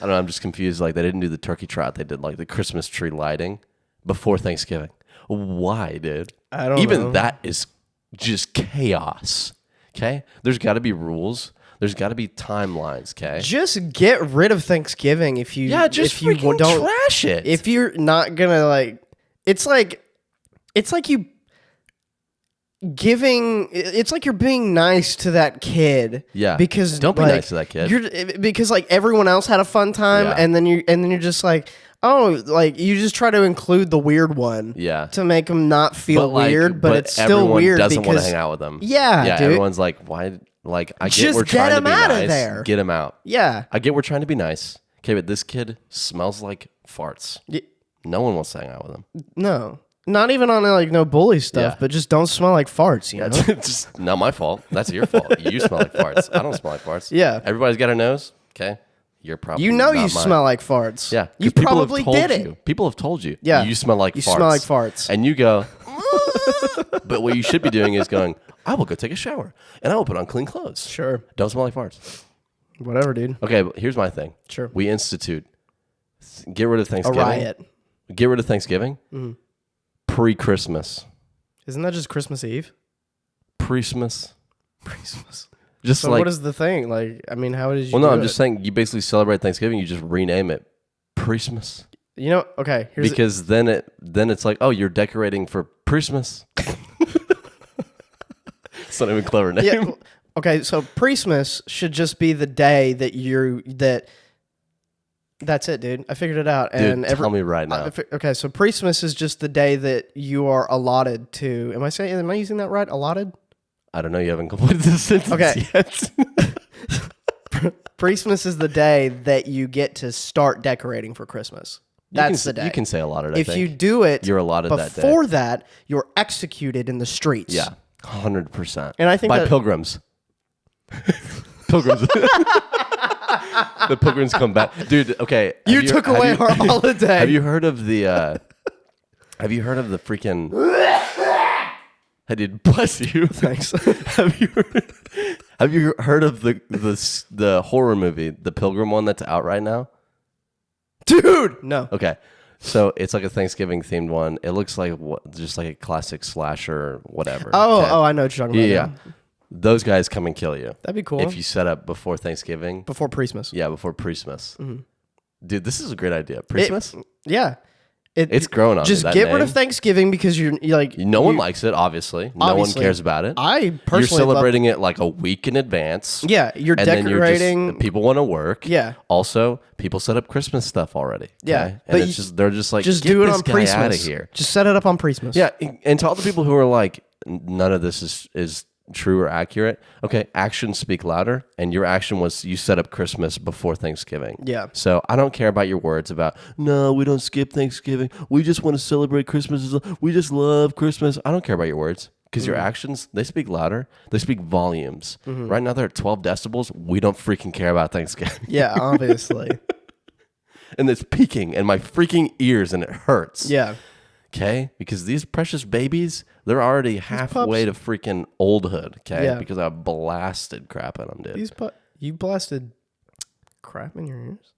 don't know. I'm just confused. Like, they didn't do the turkey trot. They did like the Christmas tree lighting before Thanksgiving. Why, dude? I don't know. Even that is just chaos. Okay? There's got to be rules. There's got to be timelines. Okay? Just get rid of Thanksgiving if you. Yeah, just if you freaking don't trash it. If you're not gonna like, it's like you giving. It's like you're being nice to that kid. Yeah. Because don't be nice to that kid. Because like everyone else had a fun time, and then you're just like, oh, like you just try to include the weird one. Yeah. To make them not feel weird, but it's still everyone weird. Doesn't want to because, hang out with them. Yeah, dude. Everyone's like, why? Like, I get Just we're trying get to him be out of nice. there. Get him out. Yeah. I get we're trying to be nice. Okay, but this kid smells like farts. No one wants to hang out with him. No. Not even on like no bully stuff, but just don't smell like farts, you know? It's just not my fault. That's your fault. You smell like farts. I don't smell like farts. Yeah. Everybody's got a nose. Okay. You're probably You know not you mine. smell like farts. Yeah. 'Cause You people have probably told did you. it. People have told you. Yeah. You smell like You farts. smell like farts. And you go, but what you should be doing is going, I will go take a shower and I will put on clean clothes. Sure. Don't smell like farts. Whatever, dude. Okay, but here's my thing. Sure. We institute. Get rid of Thanksgiving. A riot. Get rid of Thanksgiving. Pre-Christmas. Isn't that just Christmas Eve? Pre-smas. Christmas. Just So like, what is the thing? Like, I mean, how did you well, no, do I'm it? just saying you basically celebrate Thanksgiving. You just rename it Pre-smas. You know, okay. Because then it's like, oh, you're decorating for Pre-smas. It's not even a clever name. Yeah, okay, so Pre-smas should just be the day that that's it, dude. I figured it out. Dude, tell me right now. Okay, so Pre-smas is just the day that you are allotted to. Am I using that right? Allotted? I don't know. You haven't completed the sentence yet. Pre-smas is the day that you get to start decorating for Christmas. That's the day. You can say allotted, I think. If you do it, you're allotted that day. Before that, you're executed in the streets. Yeah, 100%. And I think by pilgrims. Pilgrims. The pilgrims come back, dude. Okay, you took away our holiday. Have you heard of the? Have you heard of the freaking? I did bless you. Thanks. Have you heard of the horror movie, the Pilgrim one that's out right now? Dude, no. Okay. So it's like a Thanksgiving themed one. It looks like just like a classic slasher, whatever. Oh, I know what you're talking about. Yeah. Those guys come and kill you. That'd be cool. If you set up before Thanksgiving. Before Pre-smas. Yeah, before Pre-smas. Mm-hmm. Dude, this is a great idea. Pre-smas? Yeah. It's growing on just me, that get name. rid of Thanksgiving because you're like... No one likes it, obviously. No one cares about it. I personally You're celebrating it like a week in advance. Yeah, you're and decorating... Then people want to work. Yeah. Also, people set up Christmas stuff already. Okay? Yeah. And but they're just like, just get do it this on guy Pre-smas. out of here. Just set it up on Pre-smas. Yeah, and to all the people who are like, none of this is true or accurate. Okay, actions speak louder, and your action was you set up Christmas before Thanksgiving. Yeah. So I don't care about your words about, no, we don't skip Thanksgiving. We just want to celebrate Christmas. We just love Christmas. I don't care about your words because your actions, they speak louder. They speak volumes. Right now they're at 12 decibels. We don't freaking care about Thanksgiving. Yeah, obviously. And it's peaking in my freaking ears and it hurts. Yeah. Okay? Because these precious babies, they're already halfway to freaking oldhood. Okay? Yeah. Because I blasted crap in them, dude. You blasted crap in your ears?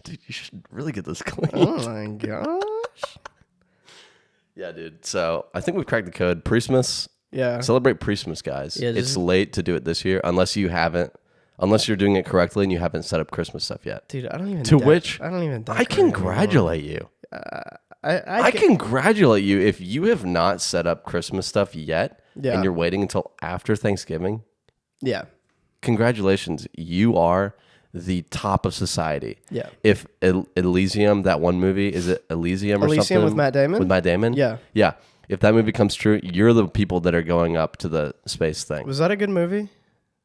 Dude, you should really get this clean. Oh my gosh. Yeah, dude. So I think we've cracked the code. Pre-smas. Yeah. Celebrate Pre-smas, guys. Yeah, it's late to do it this year unless you're doing it correctly and you haven't set up Christmas stuff yet. Dude, I don't even. I don't even. I congratulate you. I congratulate you if you have not set up Christmas stuff yet and you're waiting until after Thanksgiving. Yeah. Congratulations. You are the top of society. Yeah. If Elysium, that one movie, is it Elysium or something? Elysium with Matt Damon? With Matt Damon? Yeah. Yeah. If that movie comes true, you're the people that are going up to the space thing. Was that a good movie?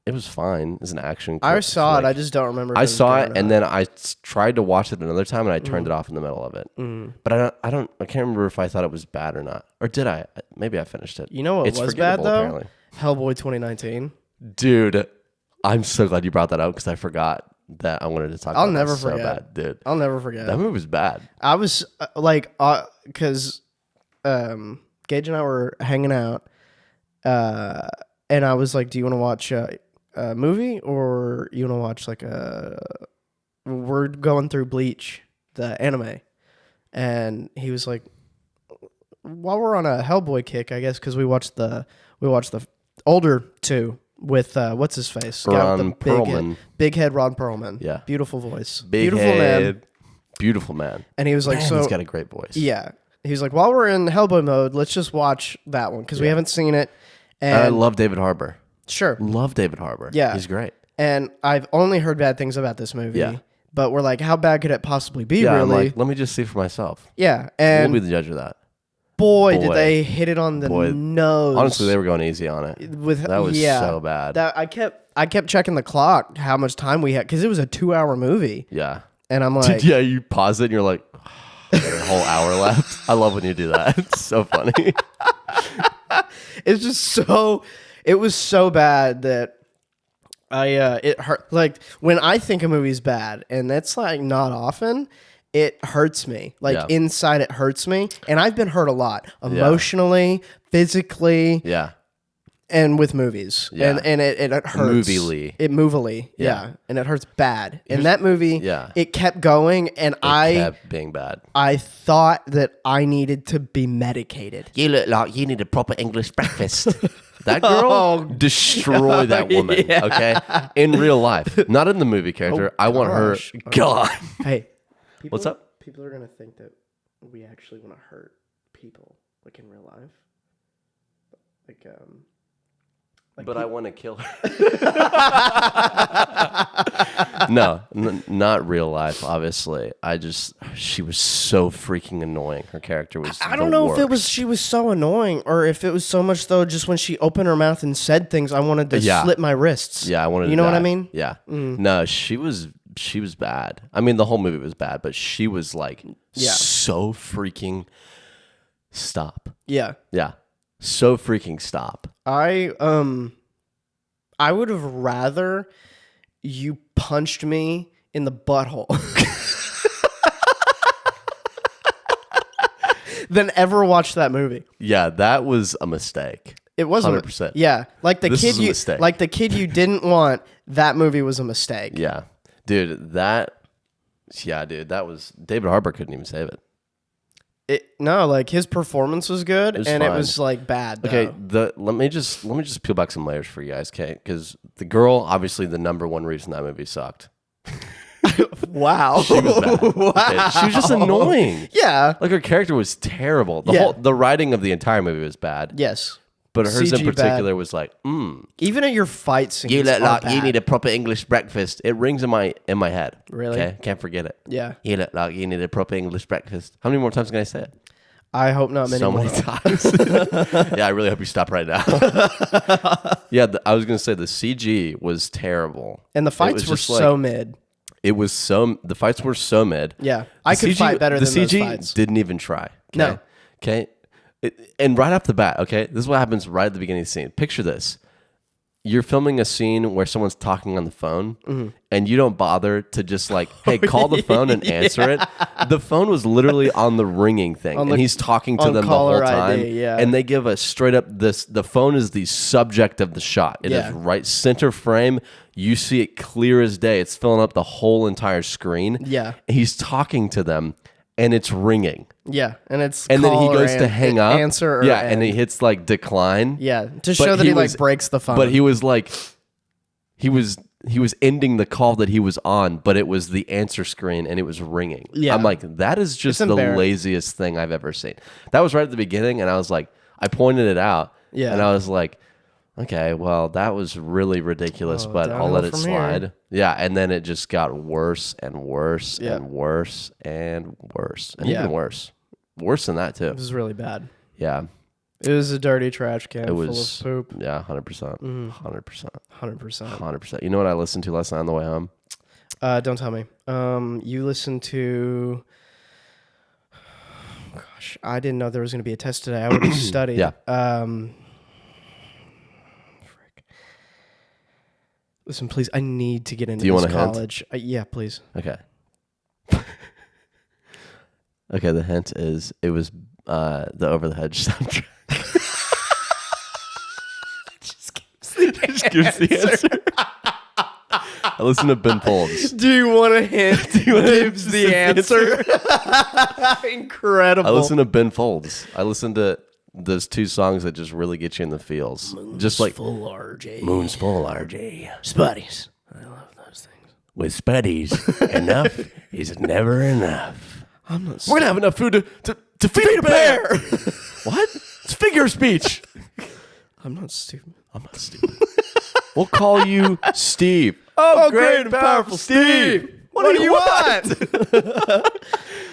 It was fine. It was an action. I saw it. I just don't remember. I saw it, and then I tried to watch it another time, and I turned it off in the middle of it. But I can't remember if I thought it was bad or not, or did I? Maybe I finished it. You know what It's was bad forgettable, though? apparently. Hellboy 2019. Dude, I'm so glad you brought that up because I forgot that I wanted to talk. I'll about never that so forget. bad, dude. I'll never forget. That movie was bad. I was because Gage and I were hanging out, and I was like, "Do you want to watch a movie or you want to watch like we're going through Bleach, the anime?" And he was like, "While we're on a Hellboy kick, I guess, because we watched the older two with what's his face, Ron Perlman, big head Ron Perlman, yeah, beautiful voice, big beautiful head, man, beautiful man." And he was like, "So he's got a great voice." Yeah. He was like, while we're in Hellboy mode, let's just watch that one because we haven't seen it. And I love David Harbour. Sure. Love David Harbour. Yeah. He's great. And I've only heard bad things about this movie. Yeah. But we're like, how bad could it possibly be, Yeah, really? I'm like, let me just see for myself. Yeah. And We'll be the judge of that. boy, did they hit it on the nose. Honestly, they were going easy on it. That was so bad. I kept checking the clock, how much time we had, because it was a 2-hour movie. Yeah. And I'm like... Yeah, you pause it and you're like, a whole hour left. I love when you do that. It's so funny. It's just so... It was so bad that it hurt. Like, when I think a movie's bad, and that's like not often, it hurts me. Like, inside it hurts me. And I've been hurt a lot. Emotionally, physically. Yeah. And with movies. Yeah. And it hurts. Movily. Yeah. And it hurts bad. And that movie, it kept going, and it kept being bad. I thought that I needed to be medicated. You look like you need a proper English breakfast. That girl, destroy that woman, okay? In real life. Not in the movie character. I want her gone. Hey. What's up? People are going to think that we actually want to hurt people, like in real life. But I want to kill her. No, not real life, obviously. She was so freaking annoying. Her character was I don't know if she was so annoying or if it was so much, though, just when she opened her mouth and said things, I wanted to slit my wrists. Yeah, I wanted to You know what die. I mean? Yeah. No, she was bad. I mean, the whole movie was bad, but she was like so freaking stop. Yeah. Yeah. So freaking stop. I would have rather you punched me in the butthole than ever watch that movie. Yeah, that was a mistake. It was 100%. Yeah, like the kid you didn't want. That movie was a mistake. Yeah, dude. That was David Harbour couldn't even save it. No, like his performance was good, it was like bad. Okay, let me just peel back some layers for you guys, okay? Because the girl, obviously, the number one reason that movie sucked. Wow, she was bad. Wow. Okay? She was just annoying. Yeah, like her character was terrible. The writing of the entire movie was bad. Yes. But hers CG in particular was like, Even at your fight scenes, you look like bad. you need a proper English breakfast. It rings in my head. Really? Okay, can't forget it. Yeah. You look like you need a proper English breakfast. How many more times can I say it? I hope not many so more. many times. Yeah, I really hope you stop right now. Yeah, I was gonna say the CG was terrible, And the fights were so mid. The fights were so mid. Yeah, I could fight better than the CG those fights. didn't even try. Okay? No. Okay. And right off the bat, okay, this is what happens right at the beginning of the scene. Picture this. You're filming a scene where someone's talking on the phone and you don't bother to just like, hey, call the phone and answer it. The phone was literally on the ringing thing and he's talking to them the whole time. ID, yeah. And they give a straight up the phone is the subject of the shot. It is right center frame. You see it clear as day. It's filling up the whole entire screen. Yeah. He's talking to them and it's ringing. Yeah, and it's And then he goes to hang up. Answer or yeah, end. and he hits like decline. Yeah, to show that he like breaks the phone. But he was like, he was ending the call that he was on, but it was the answer screen and it was ringing. Yeah. I'm like, that is just the laziest thing I've ever seen. That was right at the beginning, and I was like, I pointed it out. Yeah. And I was like, okay, well, that was really ridiculous, but I'll let it slide. Here. Yeah, and then it just got worse and worse and worse and worse and even worse. Worse than that, too. It was really bad. Yeah. It was a dirty trash can It was full of poop. Yeah, 100%. 100%. 100%. 100%. You know what I listened to last night on the way home? Don't tell me. You listened to... Gosh, I didn't know there was going to be a test today. I would have studied. Yeah. Listen, please, I need to get into you this want a hint? college. Yeah, please. Okay. Okay, the hint is it was the Over the Hedge soundtrack. Just gives the answer. I listened to Ben Folds. Do you want a hint? Do you want Gives the answer. Incredible. I listened to Ben Folds. I listened to those two songs that just really get you in the feels. Moon's just like full RJ. Moon's Full RJ. Spuddies. I love those things. With Spuddies, enough is never enough. I'm not We're gonna have enough food to feed a bear. What? It's figure of speech. I'm not stupid. I'm not stupid. We'll call you Steve. Oh, great and powerful Steve. What do you want?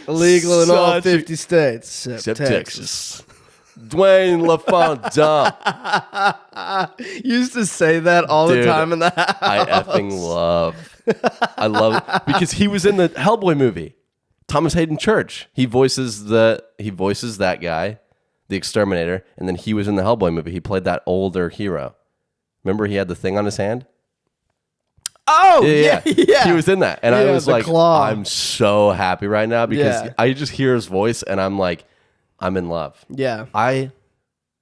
Illegal in all 50 states except Texas. Dwayne LaFondant. Used to say that all the time in the house. I love it because he was in the Hellboy movie. Thomas Hayden Church. He voices that guy, the exterminator, and then he was in the Hellboy movie. He played that older hero. Remember he had the thing on his hand? Oh, yeah. He was in that. And I was like, claw. I'm so happy right now because I just hear his voice and I'm like, I'm in love. Yeah. I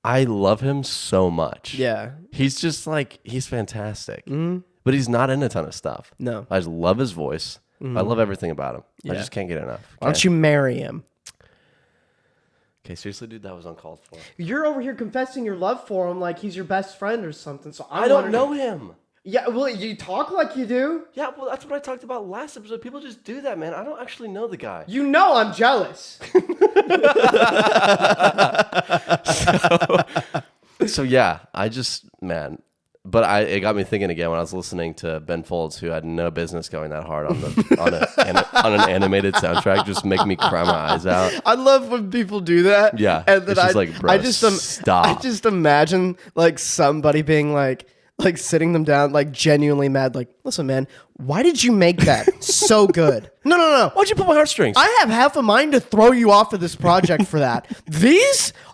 love him so much. Yeah. He's just like, he's fantastic. But he's not in a ton of stuff. No. I just love his voice. I love everything about him. I just can't get enough. Okay? Why don't you marry him? Okay, seriously, dude, that was uncalled for. You're over here confessing your love for him like he's your best friend or something. So I don't know him. Yeah, well, you talk like you do. Yeah, well, that's what I talked about last episode. People just do that, man. I don't actually know the guy. You know I'm jealous. So yeah, but it got me thinking again when I was listening to Ben Folds, who had no business going that hard on an animated soundtrack, just make me cry my eyes out. I love when people do that. Yeah, and then it's just like, bro, stop. I just imagine like somebody being like sitting them down, like genuinely mad. Like, listen, man, why did you make that so good? No. Why'd you pull my heartstrings? I have half a mind to throw you off of this project for that.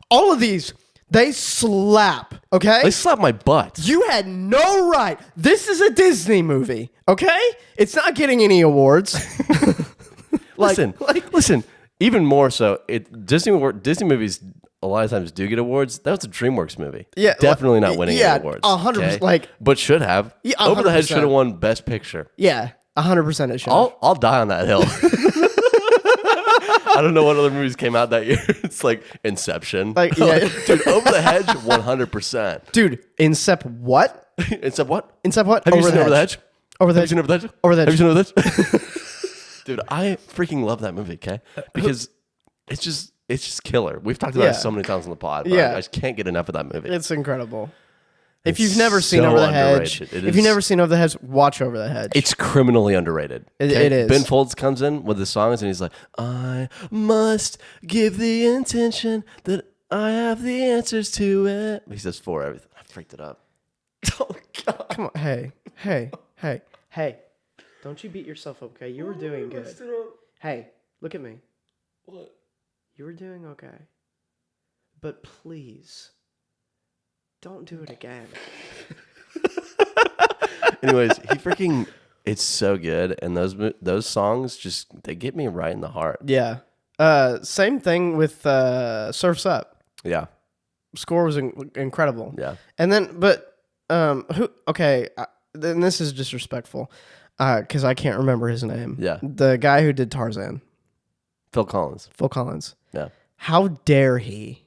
All of these. They slap, okay? They slap my butt. You had no right. This is a Disney movie, okay? It's not getting any awards. Listen. Even more so, Disney movies a lot of times do get awards. That was a DreamWorks movie. Yeah, definitely not winning any awards. 100%. But should have. Yeah, Over the Hedge 100%. should have won Best Picture. Yeah, 100% it should. I'll die on that hill. I don't know what other movies came out that year. It's like Inception. Like, yeah. Dude, Over the Hedge, 100%. Dude, Incep what? Incep what? Incep what? Have you seen Over the Hedge? Over the Have you Hedge. seen Over the Hedge? Over the Hedge. Have you seen Over the Hedge? Dude, I freaking love that movie, okay? Because it's just killer. We've talked about it so many times on the pod, but I just can't get enough of that movie. It's incredible. If you've never seen so Over the Hedge, underrated. if you've never seen Over the Hedge, watch Over the Hedge. It's criminally underrated. It is. Ben Folds comes in with the songs and he's like, I must give the intention that I have the answers to it. He says for everything. I freaked it up. Oh, God. Come on. Hey. Don't you beat yourself up, okay? You were doing good. Hey, look at me. What? You were doing okay. But please, don't do it again. Anyways, it's so good. And those songs they get me right in the heart. Yeah. Same thing with Surf's Up. Yeah. Score was incredible. Yeah. And then, then this is disrespectful because I can't remember his name. Yeah. The guy who did Tarzan. Phil Collins. Yeah. How dare he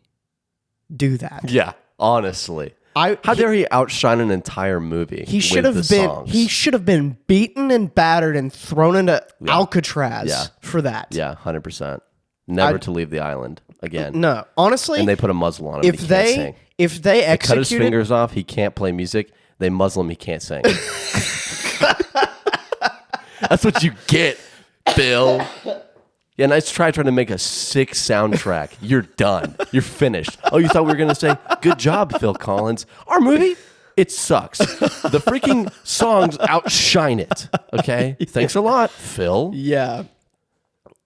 do that? Yeah. Honestly. How dare he outshine an entire movie? He should have been. Songs? He should have been beaten and battered and thrown into Alcatraz for that. Yeah, 100%. Never to leave the island again. No, honestly, and they put a muzzle on him. If they executed, cut his fingers off, he can't play music. They muzzle him, he can't sing. That's what you get, Bill. Yeah, nice trying to make a sick soundtrack. You're done. You're finished. Oh, you thought we were going to say, good job, Phil Collins. Our movie, it sucks. The freaking songs outshine it. Okay? Thanks a lot, Phil. Yeah.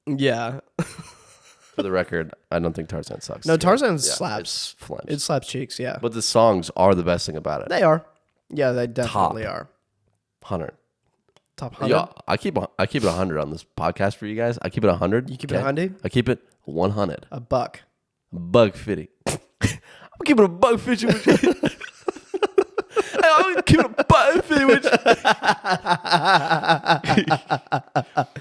For the record, I don't think Tarzan sucks. No, Tarzan slaps. It's flames. It slaps cheeks, yeah. But the songs are the best thing about it. They are. Yeah, they definitely are. 100. Top 100? Yeah, I keep it 100 on this podcast for you guys. I keep it 100. You keep it 100? I keep it 100. A buck. Bug fitty. I'm keeping a bug fitty with you. I'm keeping a bug fitty with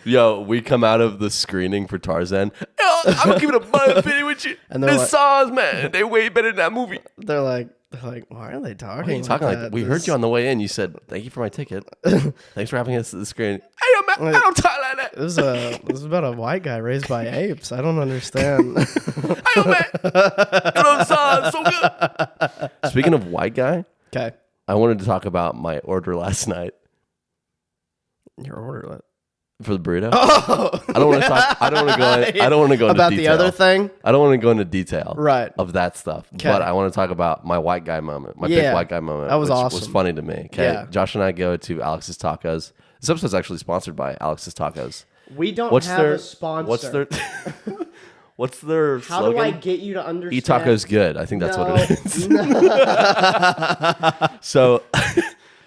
you. Yo, we come out of the screening for Tarzan. Yo, I'm keeping a bug fitty with you. And the songs, man, they way better than that movie. They're like, why are they talking? Why are you talking like we heard you on the way in. You said, thank you for my ticket. Thanks for having us at the screen. Hey, man, I don't talk like that. This is about a white guy raised by apes. I don't understand. Hey, man. You know the song, so good. Speaking of white guy, okay, I wanted to talk about my order last night. Your order for the burrito. Oh, I don't want to talk. I don't want to go. I don't want to go into about detail. the other thing. I don't want to go into detail. Right. Of that stuff. Okay. But I want to talk about my white guy moment. My big white guy moment. That was which awesome. Was funny to me. Okay. Yeah. Josh and I go to Alex's Tacos. This episode's actually sponsored by Alex's Tacos. We don't have a sponsor. What's their How slogan? do I get you to understand? Eat tacos good. I think that's what it is.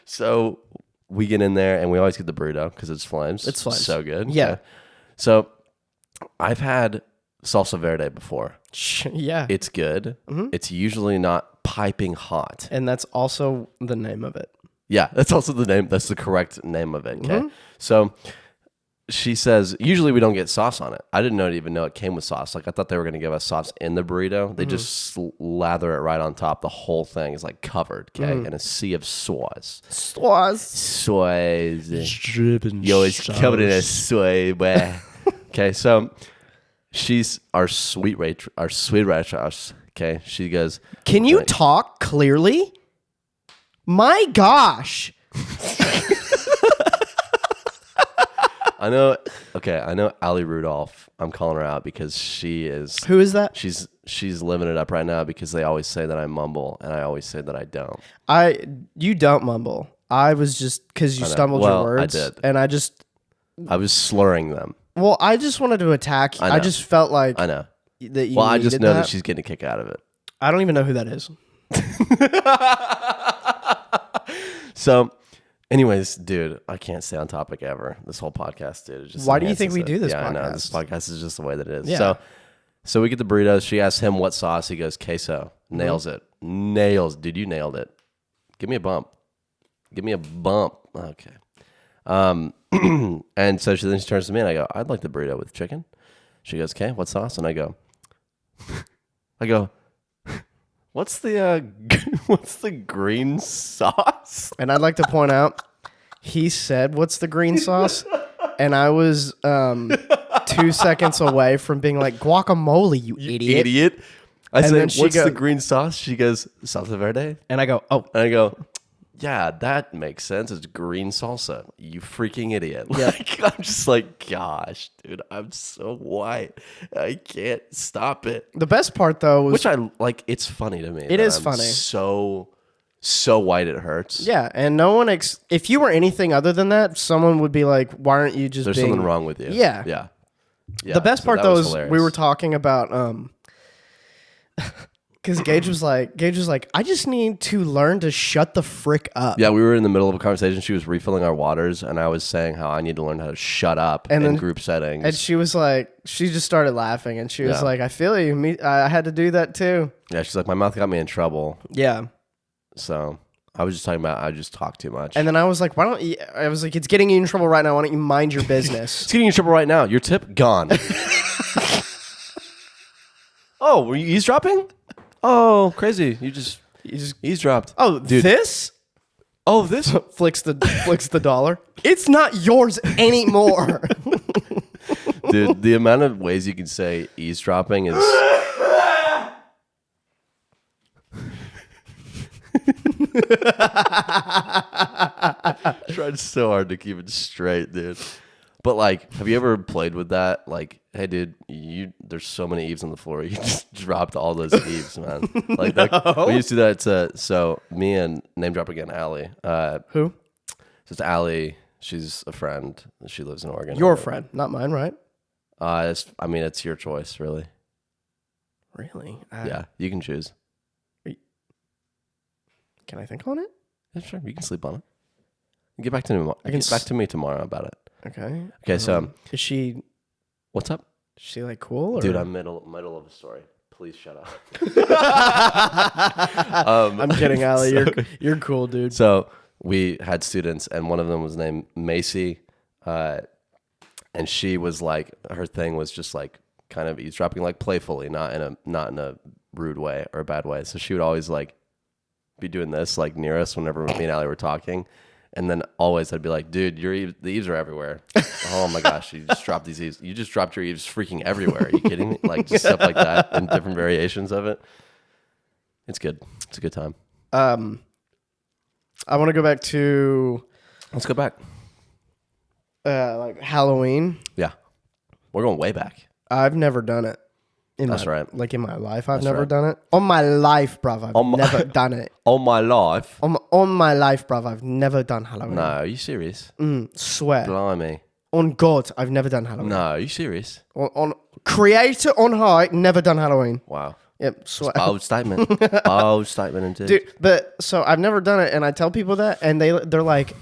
So we get in there and we always get the burrito because it's flames. It's flames. So good. Yeah. Okay. So I've had salsa verde before. Yeah. It's good. Mm-hmm. It's usually not piping hot. And that's also the name of it. Yeah, that's also the name. That's the correct name of it. Okay. Mm-hmm. So she says, usually we don't get sauce on it. I didn't even know it came with sauce. Like I thought they were going to give us sauce in the burrito. They just lather it right on top. The whole thing is like covered, okay, in a sea of sauce. Soy. Yo, it's covered in a soy. Okay, so she's our sweet waitress. Okay, she goes, can you talk clearly? My gosh. I know Ali Rudolph. I'm calling her out because she is. Who is that? She's living it up right now because they always say that I mumble and I always say that I don't. You don't mumble. I was just because you stumbled your words. I did. And I was slurring them. Well, I just wanted to attack you. I just felt like I know that you. Well, I just know that she's getting a kick out of it. I don't even know who that is. So, anyways, dude, I can't stay on topic ever. This whole podcast, dude. Why do you think we do this podcast? I know. This podcast is just the way that it is. Yeah. So we get the burritos. She asks him what sauce. He goes, queso. Nails it. Dude, you nailed it. Give me a bump. Okay. And so then she turns to me and I go, I'd like the burrito with chicken. She goes, okay, what sauce? And I go, what's the green sauce? And I'd like to point out, he said, what's the green sauce? And I was 2 seconds away from being like, guacamole, you idiot. I And say, then she what's the go- green sauce? She goes, salsa verde. And I go, oh. And I go, yeah, that makes sense. It's green salsa. You freaking idiot. Yeah. Like, I'm just like, gosh, dude, I'm so white. I can't stop it. The best part though was Which I like, it's funny to me. It that is I'm funny. So white it hurts. yeah, and no one if you were anything other than that, someone would be like, why aren't you just There's being something wrong with you. Yeah. Yeah. The best so part that though was is hilarious. we were talking about because Gage was like, I just need to learn to shut the frick up. Yeah, we were in the middle of a conversation. She was refilling our waters, and I was saying how I need to learn how to shut up And in then- group settings. And she was like, she just started laughing, and she was Yeah. like, I feel you. I had to do that too. Yeah, she's like, my mouth got me in trouble. Yeah. So I was just talking about I just talk too much. And then I was like, why don't you? I was like, it's getting you in trouble right now. Why don't you mind your business? It's getting you in trouble right now. Your tip gone. Oh, were you eavesdropping? Oh, crazy. You just eavesdropped. Oh, Dude. this Oh, this. flicks the dollar. It's not yours anymore. Dude, the amount of ways you can say eavesdropping is. Tried so hard to keep it straight, dude. But like, have you ever played with that? Like, hey, dude, there's so many eaves on the floor. You just dropped all those eaves, man. Like, we used to do that. So me and name drop again, Allie. Who? It's Allie. She's a friend. She lives in Oregon. Your friend, not mine, right? It's your choice, really. Really? Yeah, you can choose. Can I think on it? Yeah, sure. You can sleep on it. Get back to me. Get back to me tomorrow about it. Okay. Okay, so Is she what's up, like cool? Or? dude? I'm middle of a story. Please shut up. I'm kidding, Allie. You're cool, dude. So we had students, and one of them was named Macy, and she was like, her thing was just like kind of eavesdropping, like playfully, not in a rude way or a bad way. So she would always like be doing this like near us whenever me and Allie were talking. And then always I'd be like, dude, the eaves are everywhere. Oh my gosh, you just dropped these eaves. You just dropped your eaves freaking everywhere. Are you kidding me? Like just stuff like that and different variations of it. It's good. It's a good time. I want to go back to Let's go back. like Halloween. Yeah. We're going way back. I've never done it. That's right. Like in my life, I've That's never right. done it. On my life, bruv, I've never done it. All my life. On my life, bruv, I've never done Halloween. No, are you serious? Swear. Blimey. On God, I've never done Halloween. No, are you serious? On Creator on high, never done Halloween. Wow. Yep, swear. Bold statement. Bold statement indeed. Dude, but so I've never done it, and I tell people that, and they're like,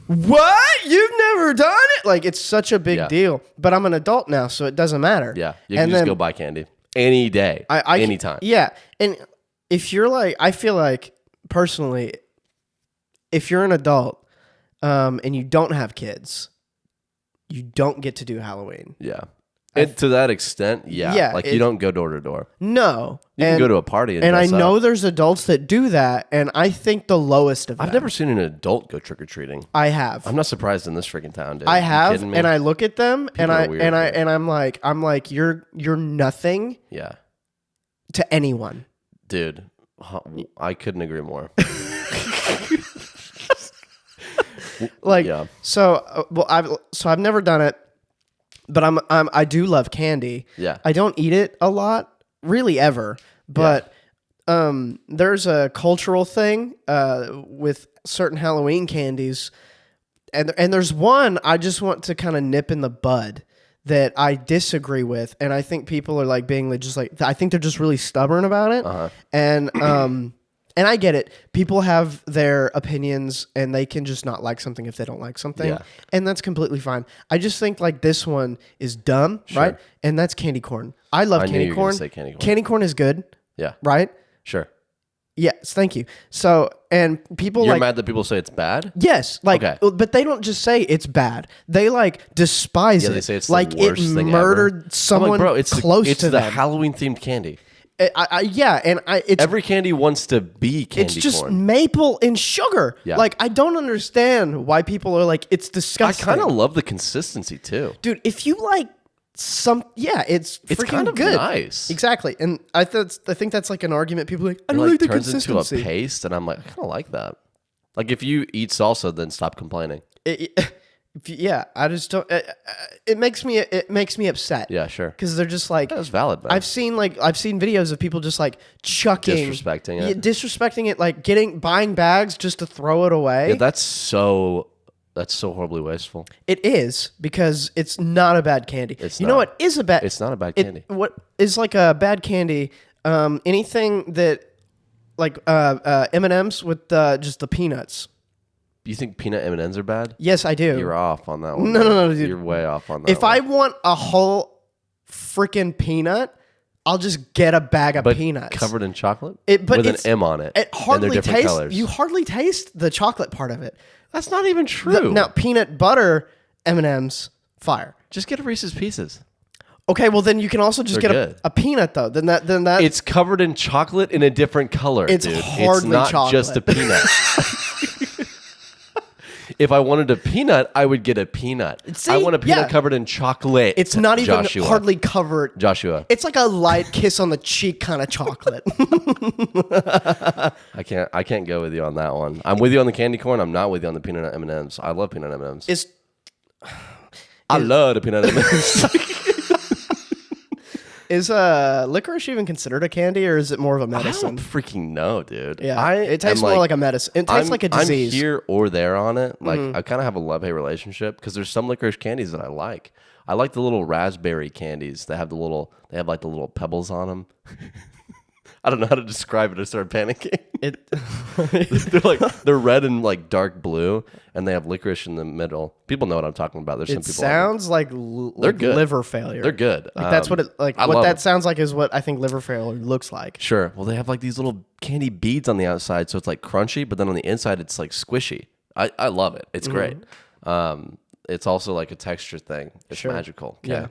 "What? You've never done it?" Like it's such a big Yeah. deal. But I'm an adult now, so it doesn't matter. Yeah. You can just go buy candy. Any day. Anytime. Yeah, and if you're like, I feel like personally, if you're an adult, and you don't have kids, you don't get to do Halloween. Yeah. And to that extent, yeah. Yeah, Like you don't go door to door. No, You can go to a party and I dress up. know there's adults that do that, and I think the lowest of I've them. never seen an adult go trick or treating. I have. I'm not surprised in this freaking town, dude. I You have, kidding me? and I look at them, and are I weird, and I dude. and I'm like, you're nothing Yeah. to anyone. Dude, I couldn't agree more. Like, Yeah. so I've never done it, but I do love candy. Yeah. I don't eat it a lot, really ever, but there's a cultural thing with certain Halloween candies, and there's one I just want to kind of nip in the bud that I disagree with, and I think people are like being like, just like, I think they're just really stubborn about it, and I get it. People have their opinions, and they can just not like something if they don't like something, Yeah. and that's completely fine. I just think like this one is dumb, right? And that's candy corn. I love I knew candy you were corn. gonna say candy corn. Candy corn is good, Yeah. right? Sure. Yes, thank you. So, and people You're like, mad that people say it's bad? yes, like, Okay. but they don't just say it's bad. They like despise it. Yeah, they say it's the like worst it thing murdered ever. I'm someone like, bro, it's close it's to the them. Halloween themed candy. Yeah, and it's Every candy wants to be candy it's just corn. maple and sugar. Yeah. Like I don't understand why people are like it's I disgusting. kind of love the consistency too. Dude, if you like it's freaking kind of good. nice. Exactly. And I think that's like an argument people are like, I It don't like like the turns into a consistency. paste, and I'm like, I kind of like that. Like if you eat salsa, then stop complaining. I just don't. It makes me upset. Yeah, sure. Because they're just like That's valid, man. I've seen videos of people just like chucking, Disrespecting it. disrespecting it, like buying bags just to throw it away. Yeah, that's so horribly wasteful. It is because it's not a bad candy. It's you not. know what is a bad? It's not a bad candy. What is like a bad candy? Anything that like M&Ms with just the peanuts. You think peanut M&Ms are bad? Yes, I do. You're off on that one. No, dude. You're way off on that If one. I want a whole freaking peanut, I'll just get a bag of peanuts covered in chocolate but with an it's- M on it. It and hardly they're different tastes. colors. You hardly taste the chocolate part of it. That's not even true. Now peanut butter M&Ms, fire. Just get a Reese's Pieces. Okay, well then you can also just They're get good. a peanut though. Then that It's covered in chocolate in a different color. It's dude. hardly It's not chocolate. just a peanut. If I wanted a peanut, I would get a peanut. See? I want a peanut Yeah. covered in chocolate. it's not even Joshua. hardly covered. Joshua. It's like a light kiss on the cheek kind of chocolate. I can't go with you on that one. I'm with you on the candy corn. I'm not with you on the peanut M&Ms. I love peanut M&Ms. I love the peanut M&Ms. Is licorice even considered a candy, or is it more of a I medicine? don't freaking know, dude. Yeah, it tastes more like a medicine. It tastes like a disease. I'm here or there on it. Like I kind of have a love-hate relationship because there's some licorice candies that I like. I like the little raspberry candies. They have like the little pebbles on them. I don't know how to describe it. I started panicking. They're red and like dark blue, and they have licorice in the middle. People know what I'm talking about. There's some It people. sounds like They're good. liver failure. They're good. Like that's what it like. I What love that it. sounds like is what I think liver failure looks like. Sure. Well, they have like these little candy beads on the outside, so it's like crunchy, but then on the inside, it's like squishy. I love it. It's great. It's also like a texture thing. It's Sure. magical. Okay? Yeah.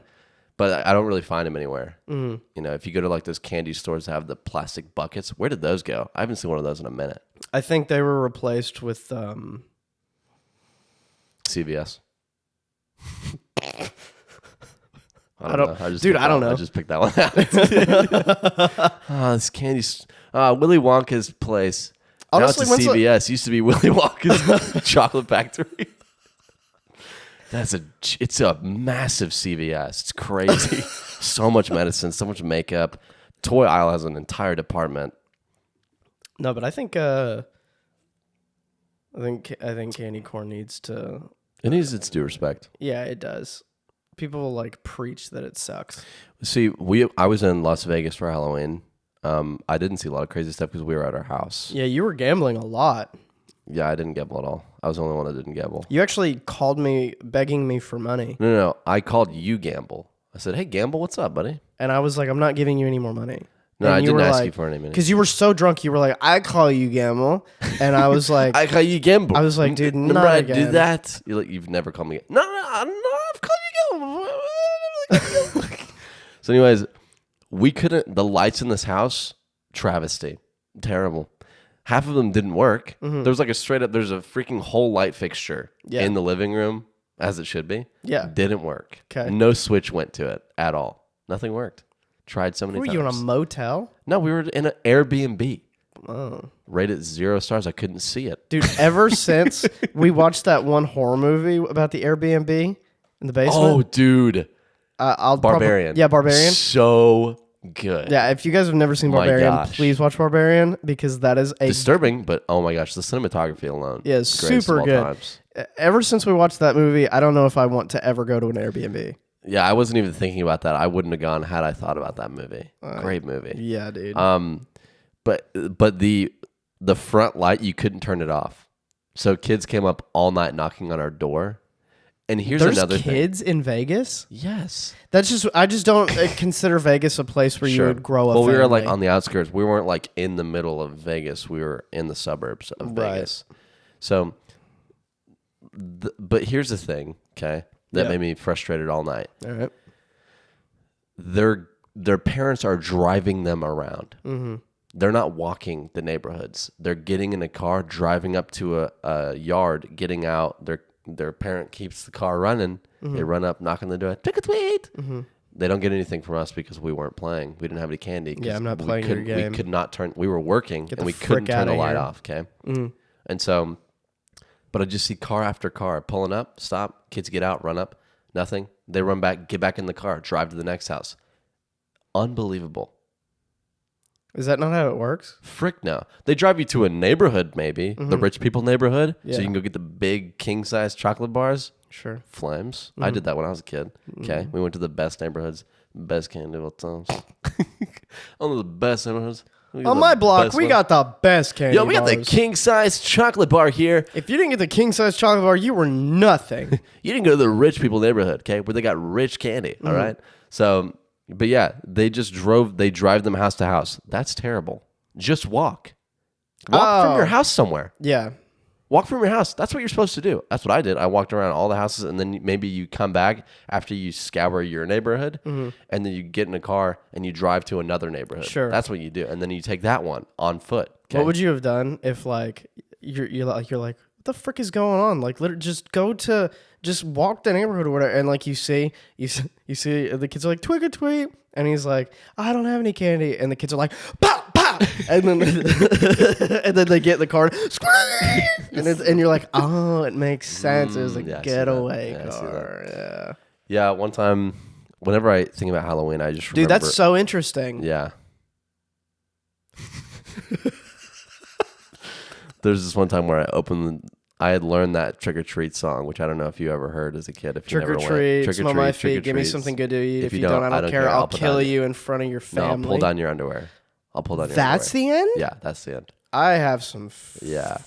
But I don't really find them anywhere. You know, if you go to like those candy stores that have the plastic buckets, where did those go? I haven't seen one of those in a minute. I think they were replaced with CVS. I don't- know. dude, I don't know. I just picked that one out. This candy. Willy Wonka's place. Honestly, now once it's a CVS. Used to be Willy Wonka's chocolate factory. It's a massive CVS. It's crazy. So much medicine, so much makeup. Toy aisle has an entire department. No, but I think candy corn needs to. It needs its due respect. Yeah, it does. People like preach that it sucks. See, I was in Las Vegas for Halloween. I didn't see a lot of crazy stuff because we were at our house. Yeah, you were gambling a lot. Yeah, I didn't gamble at all. I was the only one that didn't gamble. You actually called me begging me for money. No. I called you gamble. I said, hey, gamble, what's up, buddy? And I was like, I'm not giving you any more money. No, And I you didn't were ask like, you for any money. Because you were so drunk, you were like, I call you gamble. And I was like, I call you gamble. I was like, dude, Remember not I again. did that? You're like, you've never called me. No, I've called you gamble. So anyways, we couldn't, the lights in this house, travesty. Terrible. Half of them didn't work. There was like there's a freaking whole light fixture in the living room, as it should be. Yeah. Didn't work. Okay. No switch went to it at all. Nothing worked. Tried so many Were times. you in a motel? No, we were in an Airbnb. Oh. Rated 0 stars. I couldn't see it. Dude, ever since we watched that one horror movie about the Airbnb in the basement. Oh, dude. I'll Barbarian. Barbarian. So good. Yeah, if you guys have never seen My Barbarian, gosh. please watch Barbarian because that is a Disturbing, but oh my gosh, the cinematography alone. Yeah, is the greatest of super all good. times. Ever since we watched that movie, I don't know if I want to ever go to an Airbnb. Yeah, I wasn't even thinking about that. I wouldn't have gone had I thought about that movie. Great movie. Yeah, dude. But the front light, you couldn't turn it off. So kids came up all night knocking on our door. And here's There's another thing. kids in Vegas? Yes. That's just I just don't consider Vegas a place where you would grow up. Well, we were like on the outskirts. We weren't like in the middle of Vegas. We were in the suburbs of Vegas. So, but here's the thing, okay, that made me frustrated all night. All right. Their parents are driving them around. Mm-hmm. They're not walking the neighborhoods. They're getting in a car, driving up to a yard, getting out. Their parent keeps the car running. They run up, knock on the door, trick or treat. they don't get anything from us because we weren't playing. We didn't have any candy. Yeah, I'm not playing your game. We could not turn. We were working Get and the we couldn't frick turn the outta light here. off. Okay, Mm. and so, but I just see car after car pulling up, stop. Kids get out, run up, nothing. They run back, get back in the car, drive to the next house. Unbelievable. Is that not how it works? Frick no. They drive you to a neighborhood, maybe the rich people neighborhood, so Yeah. you can go get the big king size chocolate bars. Sure. Flames. I did that when I was a kid. Okay, we went to the best neighborhoods, best candy of all times. Only the best neighborhoods. On my block, we got the best candy Yo, we got the bars. king size chocolate bar here. If you didn't get the king size chocolate bar, you were nothing. You didn't go to the rich people neighborhood, okay, where they got rich candy. All right. So, but yeah, they drive them house to house. That's terrible. Just walk from your house somewhere. Yeah. Walk from your house. That's what you're supposed to do. That's what I did. I walked around all the houses, and then maybe you come back after you scour your neighborhood, and then you get in a car and you drive to another neighborhood. Sure. That's what you do, and then you take that one on foot. Okay? What would you have done if like you're like what the frick is going on? Like literally just walk the neighborhood or whatever, and like you see the kids are like twig or tweet, and he's like, I don't have any candy, and the kids are like pow pow, and then and then they get in the car and you're like, oh, it makes sense. It was a yeah, I see that. getaway Yeah, I see car. Yeah. Yeah, one time, whenever I think about Halloween, I just remember. Dude, that's so interesting. Yeah. There's this one time where I had learned that trick or treat song, which I don't know if you ever heard as a kid. If you Trick or never treat, went. smell my feet, give me something good to eat. If you don't, I don't care. I'll kill you in front of your No, family. I'll pull down your underwear. I'll pull down your That's underwear. the end? Yeah, that's the end. I have some Yeah.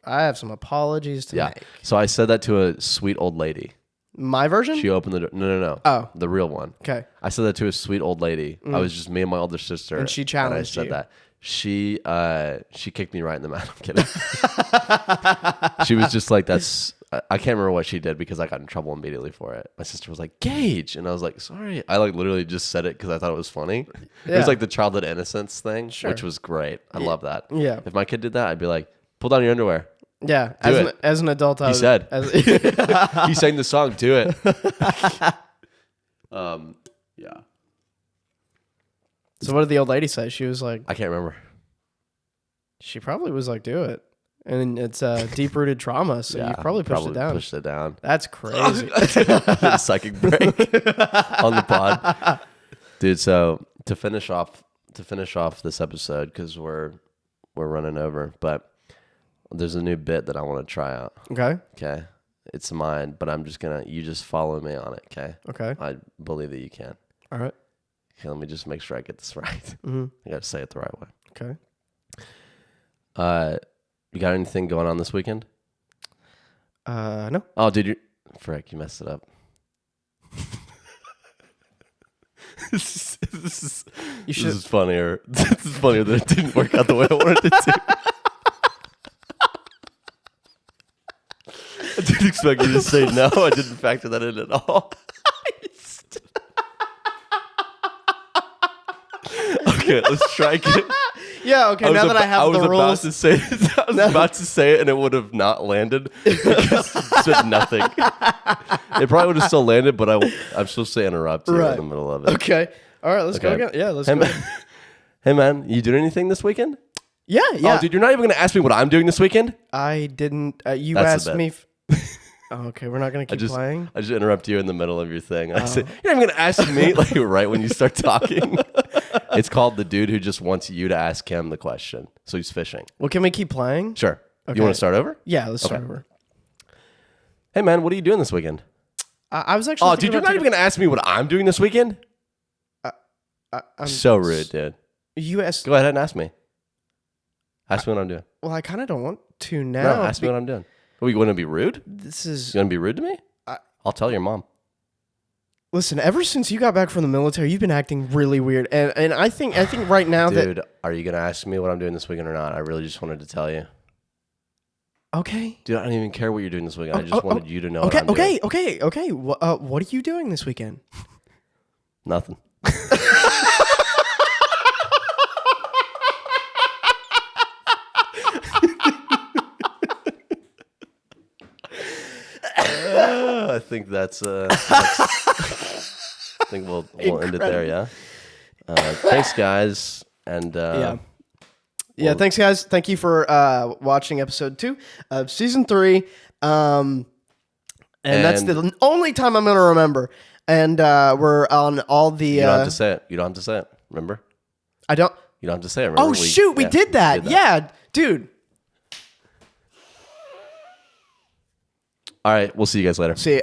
I have some apologies to Yeah. make. So I said that to a sweet old lady. My version? She opened the door. No. Oh. The real one. Okay. I said that to a sweet old lady. I was just me and my older sister. And she I challenged said you. that. She kicked me right in the mouth. I'm kidding. She was just like, I can't remember what she did because I got in trouble immediately for it. My sister was like, Gage. And I was like, sorry. I like literally just said it because I thought it was funny. It Yeah. was like the childhood innocence thing, Sure. which was great. I love that. Yeah. If my kid did that, I'd be like, pull down your underwear. Yeah. Do As an adult, I He was, said. as, He sang the song. Do it. Yeah. So what did the old lady say? She was like, I can't remember. she probably was like, do it. And it's deep rooted trauma, so you probably pushed it down. Pushed it down. That's crazy. Psychic break on the pod, dude. So to finish off this episode, because we're running over, but there's a new bit that I want to try out. Okay. Okay, it's mine, but you just follow me on it. Okay. Okay. I believe that you can. All right. Okay, let me just make sure I get this right. Mm-hmm. I got to say it the right way. Okay. You got anything going on this weekend? No. Oh, dude, frick, you messed it up. This is funnier. This is funnier that it didn't work out the way I wanted it to. I didn't expect you to say no. I didn't factor that in at all. Okay, let's try again. Yeah, okay, now that I have the rules. I was about to say it, and it would have not landed because it said nothing. It probably would have still landed, but I'm supposed to interrupt you in the middle of it. Okay. All right, let's go again. Yeah, let's go. Hey, man, you doing anything this weekend? Yeah. Oh, dude, you're not even going to ask me what I'm doing this weekend? I didn't. You That's the asked bet. me. Oh, okay, we're not going to keep playing. I just interrupt you in the middle of your thing. I say, you're not even going to ask me like right when you start talking. It's called the dude who just wants you to ask him the question. So he's fishing. Well, can we keep playing? Sure. Okay. You want to start over? Yeah, let's start over. Hey, man, what are you doing this weekend? I was actually. Oh, dude, you're not even going to ask me what I'm doing this weekend? So rude, dude. You asked. Go ahead and ask me. Ask me what I'm doing. Well, I kind of don't want to now. No, ask me what I'm doing. Are we going to be rude? This is. You going to be rude to me? I'll tell your mom. Listen, ever since you got back from the military, you've been acting really weird, and I think right now Dude, are you going to ask me what I'm doing this weekend or not? I really just wanted to tell you. Okay. Dude, I don't even care what you're doing this weekend. I just wanted you to know what I'm okay, doing. okay. What are you doing this weekend? Nothing. I think that's I think we'll end it there. Yeah. Thanks, guys, and yeah. Thanks, guys. Thank you for watching episode 2 of season 3. And that's the only time I'm going to remember. And we're on all the. You don't have to say it. You don't have to say it. Remember? I don't. You don't have to say it. Remember? Oh shoot, we did that. Yeah, dude. All right, we'll see you guys later. See ya.